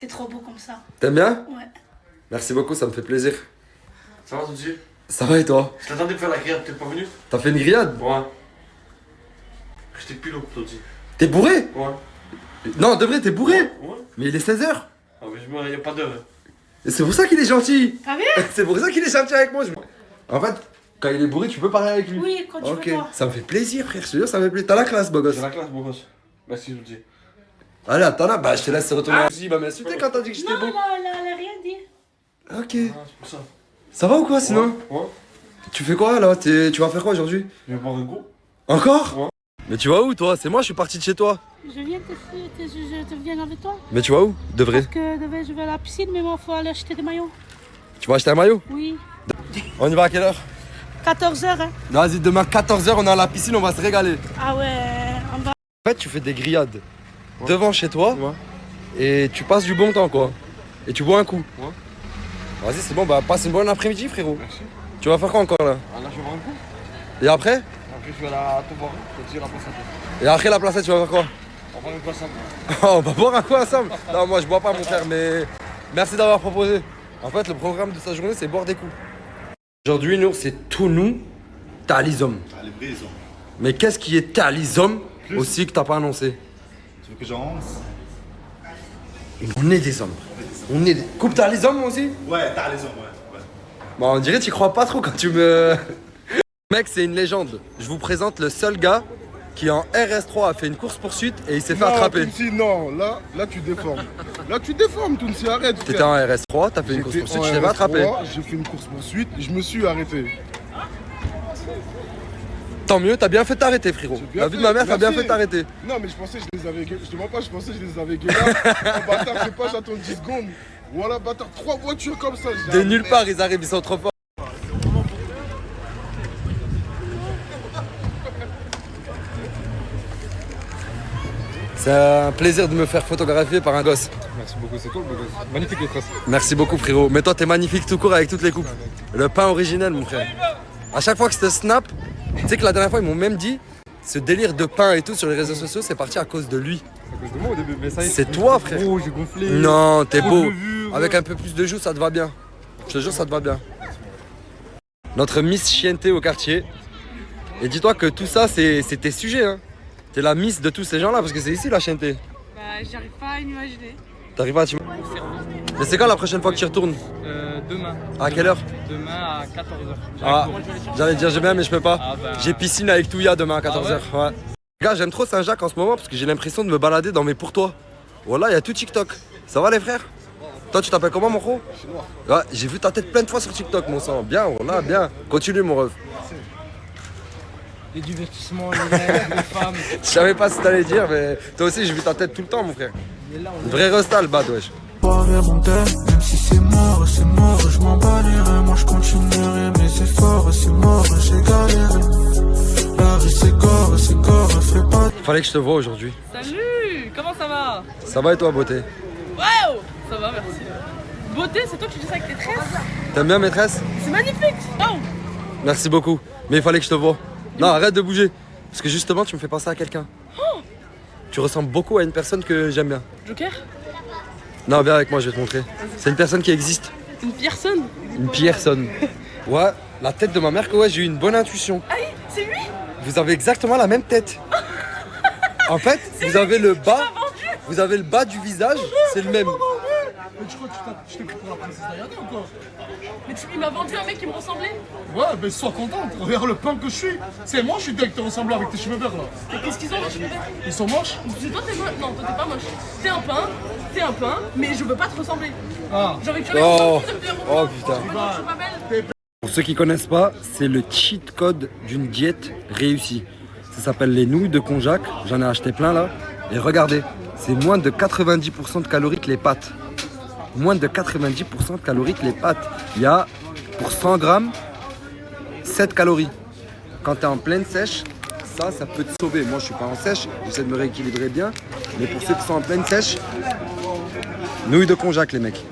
C'est trop beau comme ça. T'aimes bien? Ouais. Merci beaucoup, ça me fait plaisir. Ça va, Toti? Ça va et toi? Je t'attendais de faire la grillade, t'es pas venu? T'as fait une grillade? Ouais. J'étais plus lourd, Toti. T'es bourré? Ouais. Non, de vrai, t'es bourré? Ouais. Mais il est 16h. Ah, mais je me réveille pas d'heure. Et c'est pour ça qu'il est gentil. T'as vu? C'est pour ça qu'il est gentil avec moi. En fait, quand il est bourré, tu peux parler avec lui. Oui, quand tu veux toi. Ça me fait plaisir, frère. Je te jure, ça me fait plaisir. T'as la classe, beau gosse. J'ai la classe, beau gosse. Merci, je vous le dis. Allez, attends là, bah je te laisse retourner. Il va m'insulter quand t'as dit que j'étais beau. Non, elle a rien dit. Ok. Ah, c'est pour ça. Ça va ou quoi sinon? Ouais. Tu fais quoi là? Tu vas faire quoi aujourd'hui? Je vais boire un coup. Encore? Ouais. Mais tu vas où toi? C'est moi, je suis parti de chez toi. Je viens avec toi. Mais tu vas où? De vrai? Parce que je vais à la piscine, mais il faut aller acheter des maillots. Tu vas acheter un maillot? Oui. On y va à quelle heure? 14h, hein. Vas-y, demain 14h, on est à la piscine, on va se régaler. Ah ouais, on va. En fait, tu fais des grillades devant chez toi et tu passes du bon temps quoi. Et tu bois un coup. Ouais. Vas-y, c'est bon, bah passe une bonne après-midi, frérot. Merci. Tu vas faire quoi encore là? Ah, là, je vais boire un coup. Et après? Après, je vais à te voir. Je vais te dire la placette. Et après la placette, tu vas faire quoi? On va boire une placette. On va boire un coup ensemble. Non, moi je bois pas, mon frère, mais merci d'avoir proposé. En fait, le programme de sa journée, c'est boire des coups. Aujourd'hui, nous, c'est tout nous, Talizom. Ah, les vrais, ils ont. Mais qu'est-ce qui est Talizom aussi que t'as pas annoncé? Tu veux que j'avance? On est des hommes. On est des... Coupe Talizom aussi? Ouais, t'as les hommes, ouais. Bon, on dirait que tu crois pas trop quand tu me... Mec, c'est une légende. Je vous présente le seul gars qui en RS3 a fait une course-poursuite et il s'est fait attraper. Tounsi, non, là tu déformes. Là tu déformes, Tounsi, arrête. T'étais en RS3, t'as fait une course-poursuite, tu t'es fait attraper. J'ai fait une course-poursuite, je me suis arrêté. Tant mieux, t'as bien fait t'arrêter, frérot. La vie de ma mère, t'as bien fait t'arrêter. Non, mais je pensais que je les avais gueulés. Je te mens pas, je pensais que je les avais gueulés. Oh, bâtard, je sais pas, j'attends 10 secondes. Voilà, bâtard, 3 voitures comme ça. De nulle part, ils arrivent, ils sont trop forts. C'est un plaisir de me faire photographier par un gosse. Merci beaucoup, c'est toi le beau gosse. Magnifique les traces. Merci beaucoup, frérot. Mais toi, t'es magnifique tout court avec toutes les coupes. Le pain originel, mon frère. À chaque fois que je te snap, tu sais que la dernière fois, ils m'ont même dit ce délire de pain et tout sur les réseaux sociaux, c'est parti à cause de lui. C'est à cause de moi au début, mais ça y est. C'est toi, frère. Oh, j'ai gonflé. Non, t'es Trop beau. de levure. Avec un peu plus de joues, ça te va bien. Je te jure, ça te va bien. Notre Miss Chienté au quartier. Et dis-toi que tout ça, c'est tes sujets. Hein. T'es la Miss de tous ces gens-là, parce que c'est ici la Chienté. Bah, j'arrive pas à imaginer. T'arrives pas à Mais c'est quand la prochaine fois que tu retournes? Demain. À quelle heure? Demain à 14h. Ah, j'allais dire j'ai bien, mais je peux pas. Ah bah. J'ai piscine avec Touya demain à 14h. Ah ouais. Gars, j'aime trop Saint-Jacques en ce moment parce que j'ai l'impression de me balader dans mes pourtois. Voilà, il y a tout TikTok. Ça va les frères? Toi, tu t'appelles comment, mon gros? Ouais, j'ai vu ta tête plein de fois sur TikTok, mon sang. Bien, voilà, bien. Continue, mon ref. Les divertissements, les mecs, les femmes. Je savais pas ce que t'allais dire, mais toi aussi, j'ai vu ta tête tout le temps, mon frère. Une vraie resta, le bad, wesh. Même si c'est mort, je m'en balayerai. Moi je continuerai mes efforts, c'est mort, j'ai galéré. La vie c'est gore, fais pas. Fallait que je te voie aujourd'hui. Salut, comment ça va? Ça va et toi, beauté? Waouh, ça va, merci. Beauté, c'est toi qui dis ça avec tes tresses? T'aimes bien, maîtresse? C'est magnifique. Waouh. Merci beaucoup. Mais il fallait que je te voie. Non, arrête de bouger. Parce que justement, tu me fais penser à quelqu'un. Oh. Tu ressembles beaucoup à une personne que j'aime bien. Joker? Non, viens avec moi, je vais te montrer. C'est une personne qui existe. Une personne? Une personne. Ouais, la tête de ma mère, que ouais, j'ai eu une bonne intuition. Ah oui, c'est lui? Vous avez exactement la même tête. En fait, vous avez le bas. Vous avez le bas du visage, c'est le même. Mais tu crois que je t'ai pris pour la princesse Diana ou quoi? Mais il m'a vendu un mec qui me ressemblait? Ouais, mais sois contente, regarde le pain que je suis. C'est moi, je suis deg, t'es ressemblé avec tes cheveux verts là. Et qu'est-ce qu'ils ont les cheveux verts? Ils sont moches? C'est toi, t'es moche. Non, toi, t'es pas moche. T'es un pain, mais je veux pas te ressembler. Ah. J'ai envie que tu Oh, oh putain. je suis pas belle. Pour ceux qui connaissent pas, c'est le cheat code d'une diète réussie. Ça s'appelle les nouilles de konjac. J'en ai acheté plein là. Et regardez, c'est moins de 90% de calories que les pâtes. Moins de 90% de calories que les pâtes. Il y a pour 100 grammes 7 calories. Quand tu es en pleine sèche, ça peut te sauver. Moi je suis pas en sèche, j'essaie de me rééquilibrer bien. Mais pour ceux qui sont en pleine sèche, nouilles de konjac les mecs.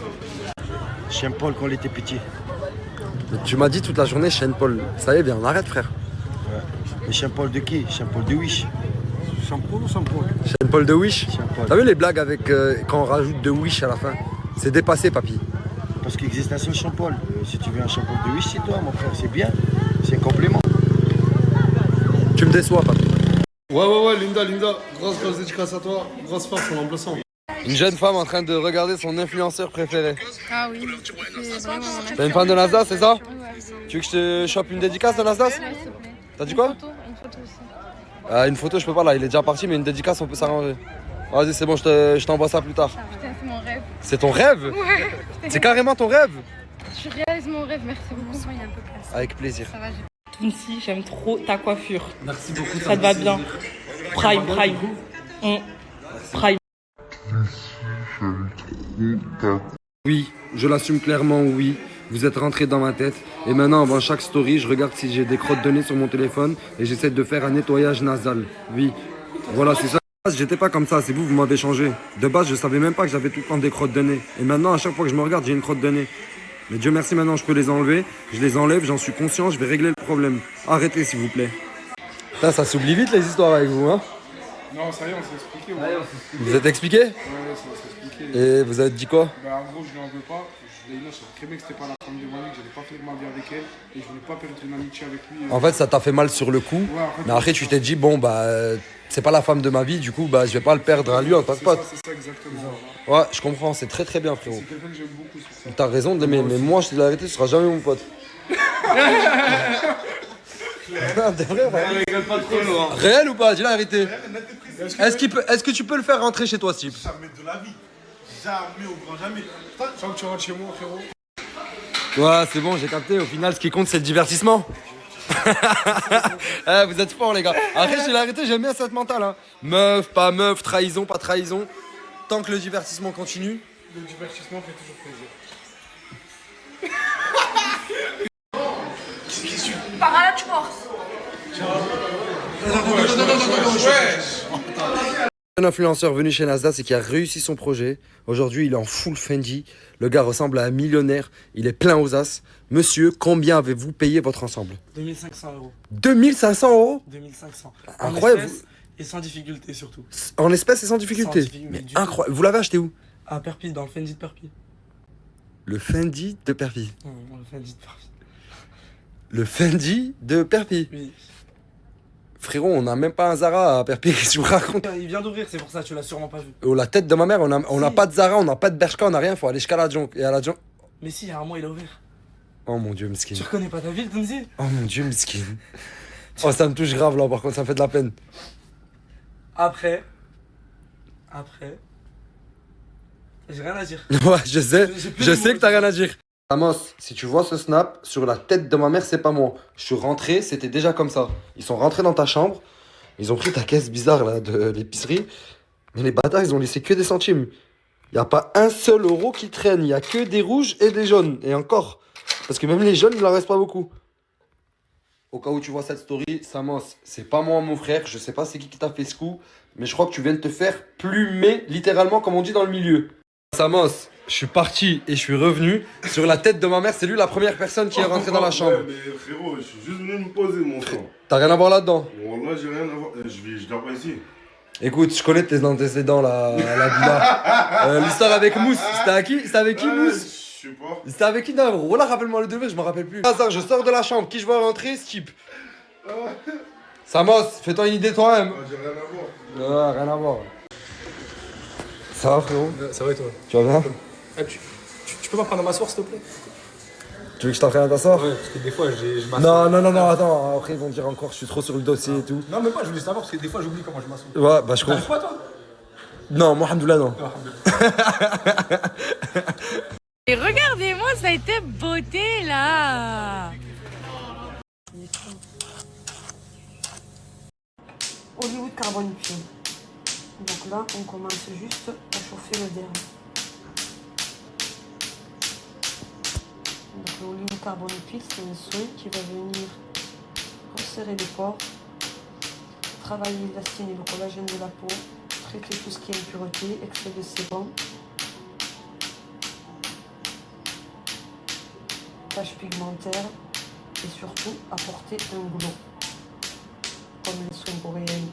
Chien Paul quand il était petit. Tu m'as dit toute la journée Sean-Paul. Ça y est, bien, on arrête, frère. Ouais. Mais Sean-Paul de qui? Sean-Paul de Wish. Sean-Paul ou Sean-Paul? Sean-Paul de Wish. Sean-Paul. T'as vu les blagues avec quand on rajoute de Wish à la fin? C'est dépassé, papy. Parce qu'il existe un seul Sean-Paul. Si tu veux un Sean-Paul de Wish, c'est toi, mon frère. C'est bien. C'est un complément. Tu me déçois, papy. Ouais, Linda, grosse dédicace à toi. Grosse force, on en sang. Une jeune femme en train de regarder son influenceur préféré. Ah oui, c'est vraiment... T'es une fan de Nasdaq, c'est ça? Tu veux que je te chope une dédicace de Nasdaq? Ouais, s'il te plaît. T'as dit quoi? Une photo aussi. Une photo, je peux pas là, il est déjà parti, mais une dédicace, on peut s'arranger. Vas-y, c'est bon, je t'envoie ça plus tard. Putain, c'est mon rêve. C'est ton rêve? Ouais. C'est carrément ton rêve? Je réalise mon rêve, merci beaucoup. Il est un peu classe. Avec plaisir. Ça va, Tounsi, j'aime trop ta coiffure. Merci beaucoup. Ça te va bien. Prime. Prime. Oui, je l'assume clairement, oui. Vous êtes rentré dans ma tête. Et maintenant, avant chaque story, je regarde si j'ai des crottes de nez sur mon téléphone et j'essaie de faire un nettoyage nasal. Oui, voilà, c'est ça. J'étais pas comme ça, c'est vous m'avez changé. De base, je savais même pas que j'avais tout le temps des crottes de nez. Et maintenant, à chaque fois que je me regarde, j'ai une crotte de nez. Mais Dieu merci, maintenant, je peux les enlever. Je les enlève, j'en suis conscient, je vais régler le problème. Arrêtez, s'il vous plaît. Putain, ça s'oublie vite les histoires avec vous, hein? Non, ça y est, on s'est expliqué. Vous êtes expliqué? Ouais, ça s'est expliqué. Et vous avez dit quoi? Bah, en gros, je lui en veux pas. Je savais très bien que c'était pas la femme de ma vie, que j'allais pas faire ma vie avec elle. Et je voulais pas perdre une amitié avec lui. En fait, ça t'a fait mal sur le coup. Ouais, en fait, mais après, tu t'es dit, bon, bah, c'est pas la femme de ma vie, du coup, bah, je vais pas le perdre à lui en tant que pote. C'est ça, exactement. Ouais, je comprends, c'est très très bien, frérot. C'est quelqu'un que j'aime beaucoup, c'est ça. T'as raison, mais moi, je te dis la vérité, tu seras jamais mon pote. Non, t'es vrai, On rigole pas trop, Laurent. Réel ou pas? Dis la vérité. Est-ce que tu peux le faire rentrer chez toi, ce type? Jamais de la vie. Jamais au grand jamais. Tant que tu rentres chez moi, frérot. Ouais, c'est bon, j'ai capté. Au final, ce qui compte, c'est le divertissement. Vous êtes forts, les gars. Après, je dis la vérité, j'aime bien cette mentale. Hein. Meuf, pas meuf, trahison, pas trahison. Tant que le divertissement continue. Le divertissement fait toujours plaisir. Par là, tu forces. Un influenceur venu chez Nasdaq, c'est qui a réussi son projet. Aujourd'hui, il est en full Fendi. Le gars ressemble à un millionnaire. Il est plein aux as. Monsieur, combien avez-vous payé votre ensemble? 2500 €. 2500 €? 2500. Incroyable. En espèces et sans difficulté surtout. En espèces et sans difficulté. Mais incroyable. Vous l'avez acheté où? À Perpignan, dans le Fendi de Perpignan. Le Fendi de Perpignan. Le Fendi de Perpignan. Le Fendi de Perpignan. Oui. Frérot, on n'a même pas un Zara à Perpignan, je vous raconte. Il vient d'ouvrir, c'est pour ça, tu l'as sûrement pas vu. Oh, la tête de ma mère, on n'a pas de Zara, on n'a pas de Bershka, on n'a rien, faut aller jusqu'à la Djonk. Et à la Djonk. Mais si, il y a un mois, il a ouvert. Oh mon Dieu, Miskin. Tu reconnais pas ta ville, Tounsi? Oh mon Dieu, Miskin. Oh, ça me touche grave là, par contre, ça me fait de la peine. Après. J'ai rien à dire. Ouais, je sais que t'as rien à dire. Amos, si tu vois ce snap, sur la tête de ma mère, c'est pas moi. Je suis rentré, c'était déjà comme ça. Ils sont rentrés dans ta chambre, ils ont pris ta caisse bizarre là de l'épicerie, mais les bâtards, ils ont laissé que des centimes. Il n'y a pas un seul euro qui traîne, il n'y a que des rouges et des jaunes. Et encore, parce que même les jaunes, il en reste pas beaucoup. Au cas où tu vois cette story, Samos, c'est pas moi mon frère, je sais pas c'est qui t'a fait ce coup, mais je crois que tu viens de te faire plumer, littéralement comme on dit dans le milieu. Samos, je suis parti et je suis revenu. Sur la tête de ma mère, c'est lui la première personne qui est rentrée dans la chambre. Ouais, mais frérot, je suis juste venu me poser, mon frère. T'as rien à voir là-dedans? Wallah, j'ai rien à voir. Je dors pas ici. Écoute, je connais tes antécédents, la villa. L'histoire avec Mousse, c'était avec qui Mousse? Je sais pas. C'était avec qui? Non, voilà, rappelle-moi le degré, je me rappelle plus. Hasard, je sors de la chambre, qui je vois rentrer? Ce type. Samos, fais-toi une idée toi-même. J'ai rien à voir. Ouais, rien à voir. Ça va, frérot? Ça va et toi? Tu vas bien? Tu peux pas prendre ma soeur, s'il te plaît? Tu veux que je t'entraîne à t'asseoir? Ouais, parce que des fois, je m'assois. Non, attends, après ils vont dire encore, je suis trop sur le dossier et tout. Non, mais moi, je voulais savoir, parce que des fois, j'oublie comment je m'assois. Ouais, bah je comprends. T'arrives pas, toi? Non, moi, alhamdoulilah, non. Et regardez-moi cette beauté là. Hollywood carbonifié. Donc là, on commence juste à chauffer le derme. Donc le Hollywood carbonifié, c'est un soin qui va venir resserrer les pores, travailler l'élastine et le collagène de la peau, traiter tout ce qui est impureté, excès de sébum. taches pigmentaires et surtout apporter un glow. Comme les soins coréennes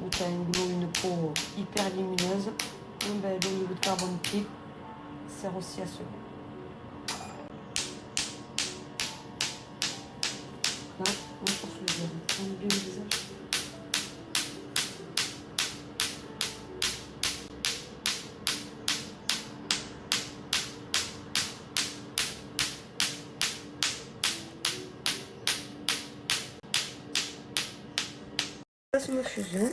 où tu as un glow, une peau hyper lumineuse. Ben, l'huile de carbone pile sert aussi à cela. Là, on force le verre, on met bien le visage. Passe ma fusion.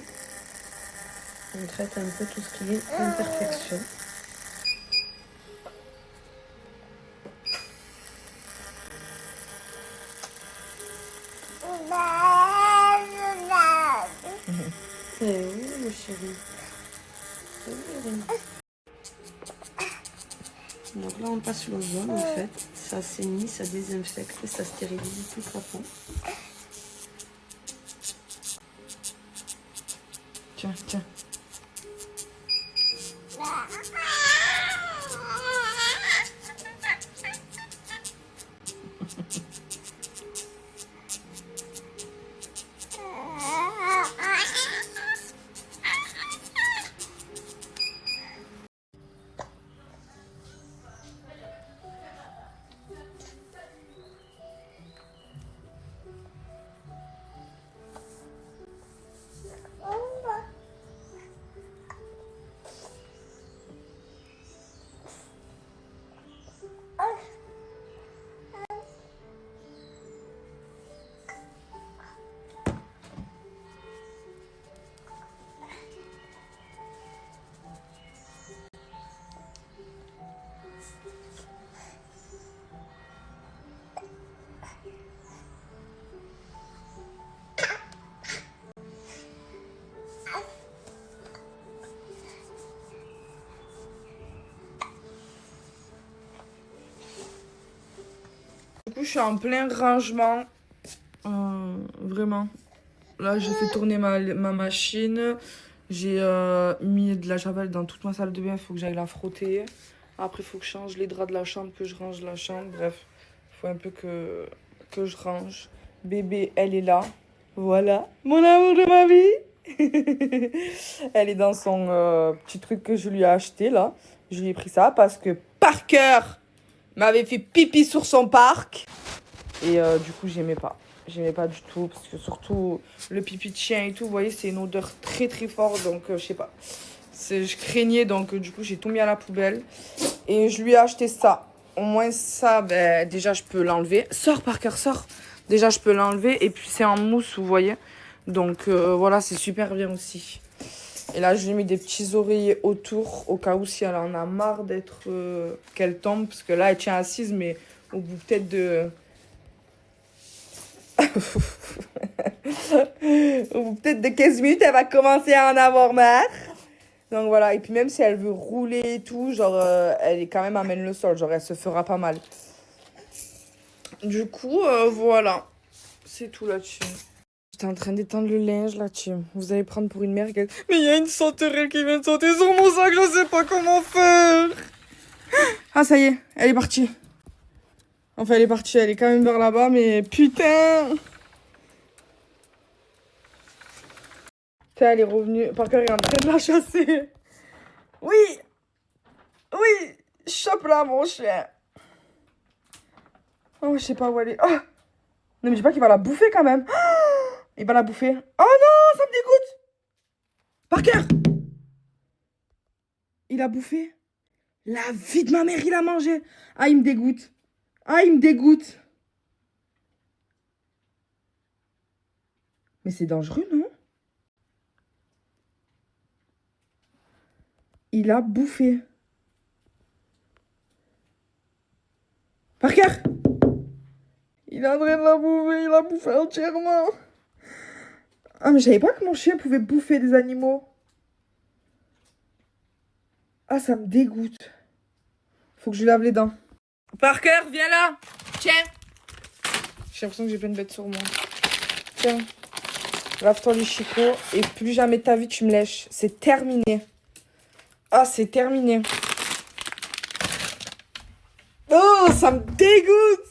On traite un peu tout ce qui est imperfection. Eh oui, mon chéri. Donc là, on passe l'ozone en fait. Ça assainit, ça désinfecte et ça stérilise toute la peau. Tiens, tiens. Du coup, je suis en plein rangement. Vraiment. Là, j'ai fait tourner ma machine. J'ai mis de la javel dans toute ma salle de bain. Il faut que j'aille la frotter. Après, il faut que je change les draps de la chambre, que je range la chambre. Bref, il faut un peu que je range. Bébé, elle est là. Voilà, mon amour de ma vie. Elle est dans son petit truc que je lui ai acheté, là. Je lui ai pris ça parce que Parker m'avait fait pipi sur son parc. Et du coup, j'aimais pas. J'aimais pas du tout. Parce que surtout, le pipi de chien et tout, vous voyez, c'est une odeur très très forte. Donc, je sais pas. Je craignais. Donc, du coup, j'ai tout mis à la poubelle. Et je lui ai acheté ça. Au moins, ça, ben, déjà, je peux l'enlever. Sors, Parker, sors. Déjà, je peux l'enlever. Et puis, c'est en mousse, vous voyez. Donc, voilà, c'est super bien aussi. Et là, je lui ai mis des petits oreillers autour, au cas où si elle en a marre d'être qu'elle tombe. Parce que là, elle tient assise, mais au bout peut-être de... au bout peut-être de 15 minutes, elle va commencer à en avoir marre. Donc voilà, et puis même si elle veut rouler et tout, genre, elle est quand même à mène le sol. Genre, elle se fera pas mal. Du coup, voilà. C'est tout là-dessus. J'étais en train d'étendre le linge là-dessus. Vous allez prendre pour une merguez. Mais il y a une sauterelle qui vient de sauter sur mon sac, je sais pas comment faire. Ah, ça y est, elle est partie. Enfin, elle est partie, elle est quand même vers là-bas, mais putain. Elle est revenue. Parker est en train de la chasser. Oui. Oui. Chope là, mon chien. Oh, je sais pas où elle est. Oh. Non, mais je sais pas qu'il va la bouffer quand même. Oh, il va la bouffer. Oh non, ça me dégoûte. Parker. Il a bouffé. La vie de ma mère, il a mangé. Ah, il me dégoûte. Ah, il me dégoûte. Mais c'est dangereux, non? Il a bouffé. Parker! Il est en train de la bouffer, il a bouffé entièrement. Ah, mais je savais pas que mon chien pouvait bouffer des animaux. Ah, ça me dégoûte. Faut que je lui lave les dents. Parker, viens là! Tiens! J'ai l'impression que j'ai plein de bêtes sur moi. Tiens. Lave-toi les chicots et plus jamais de ta vie tu me lèches. C'est terminé. Ah, c'est terminé. Oh, ça me dégoûte.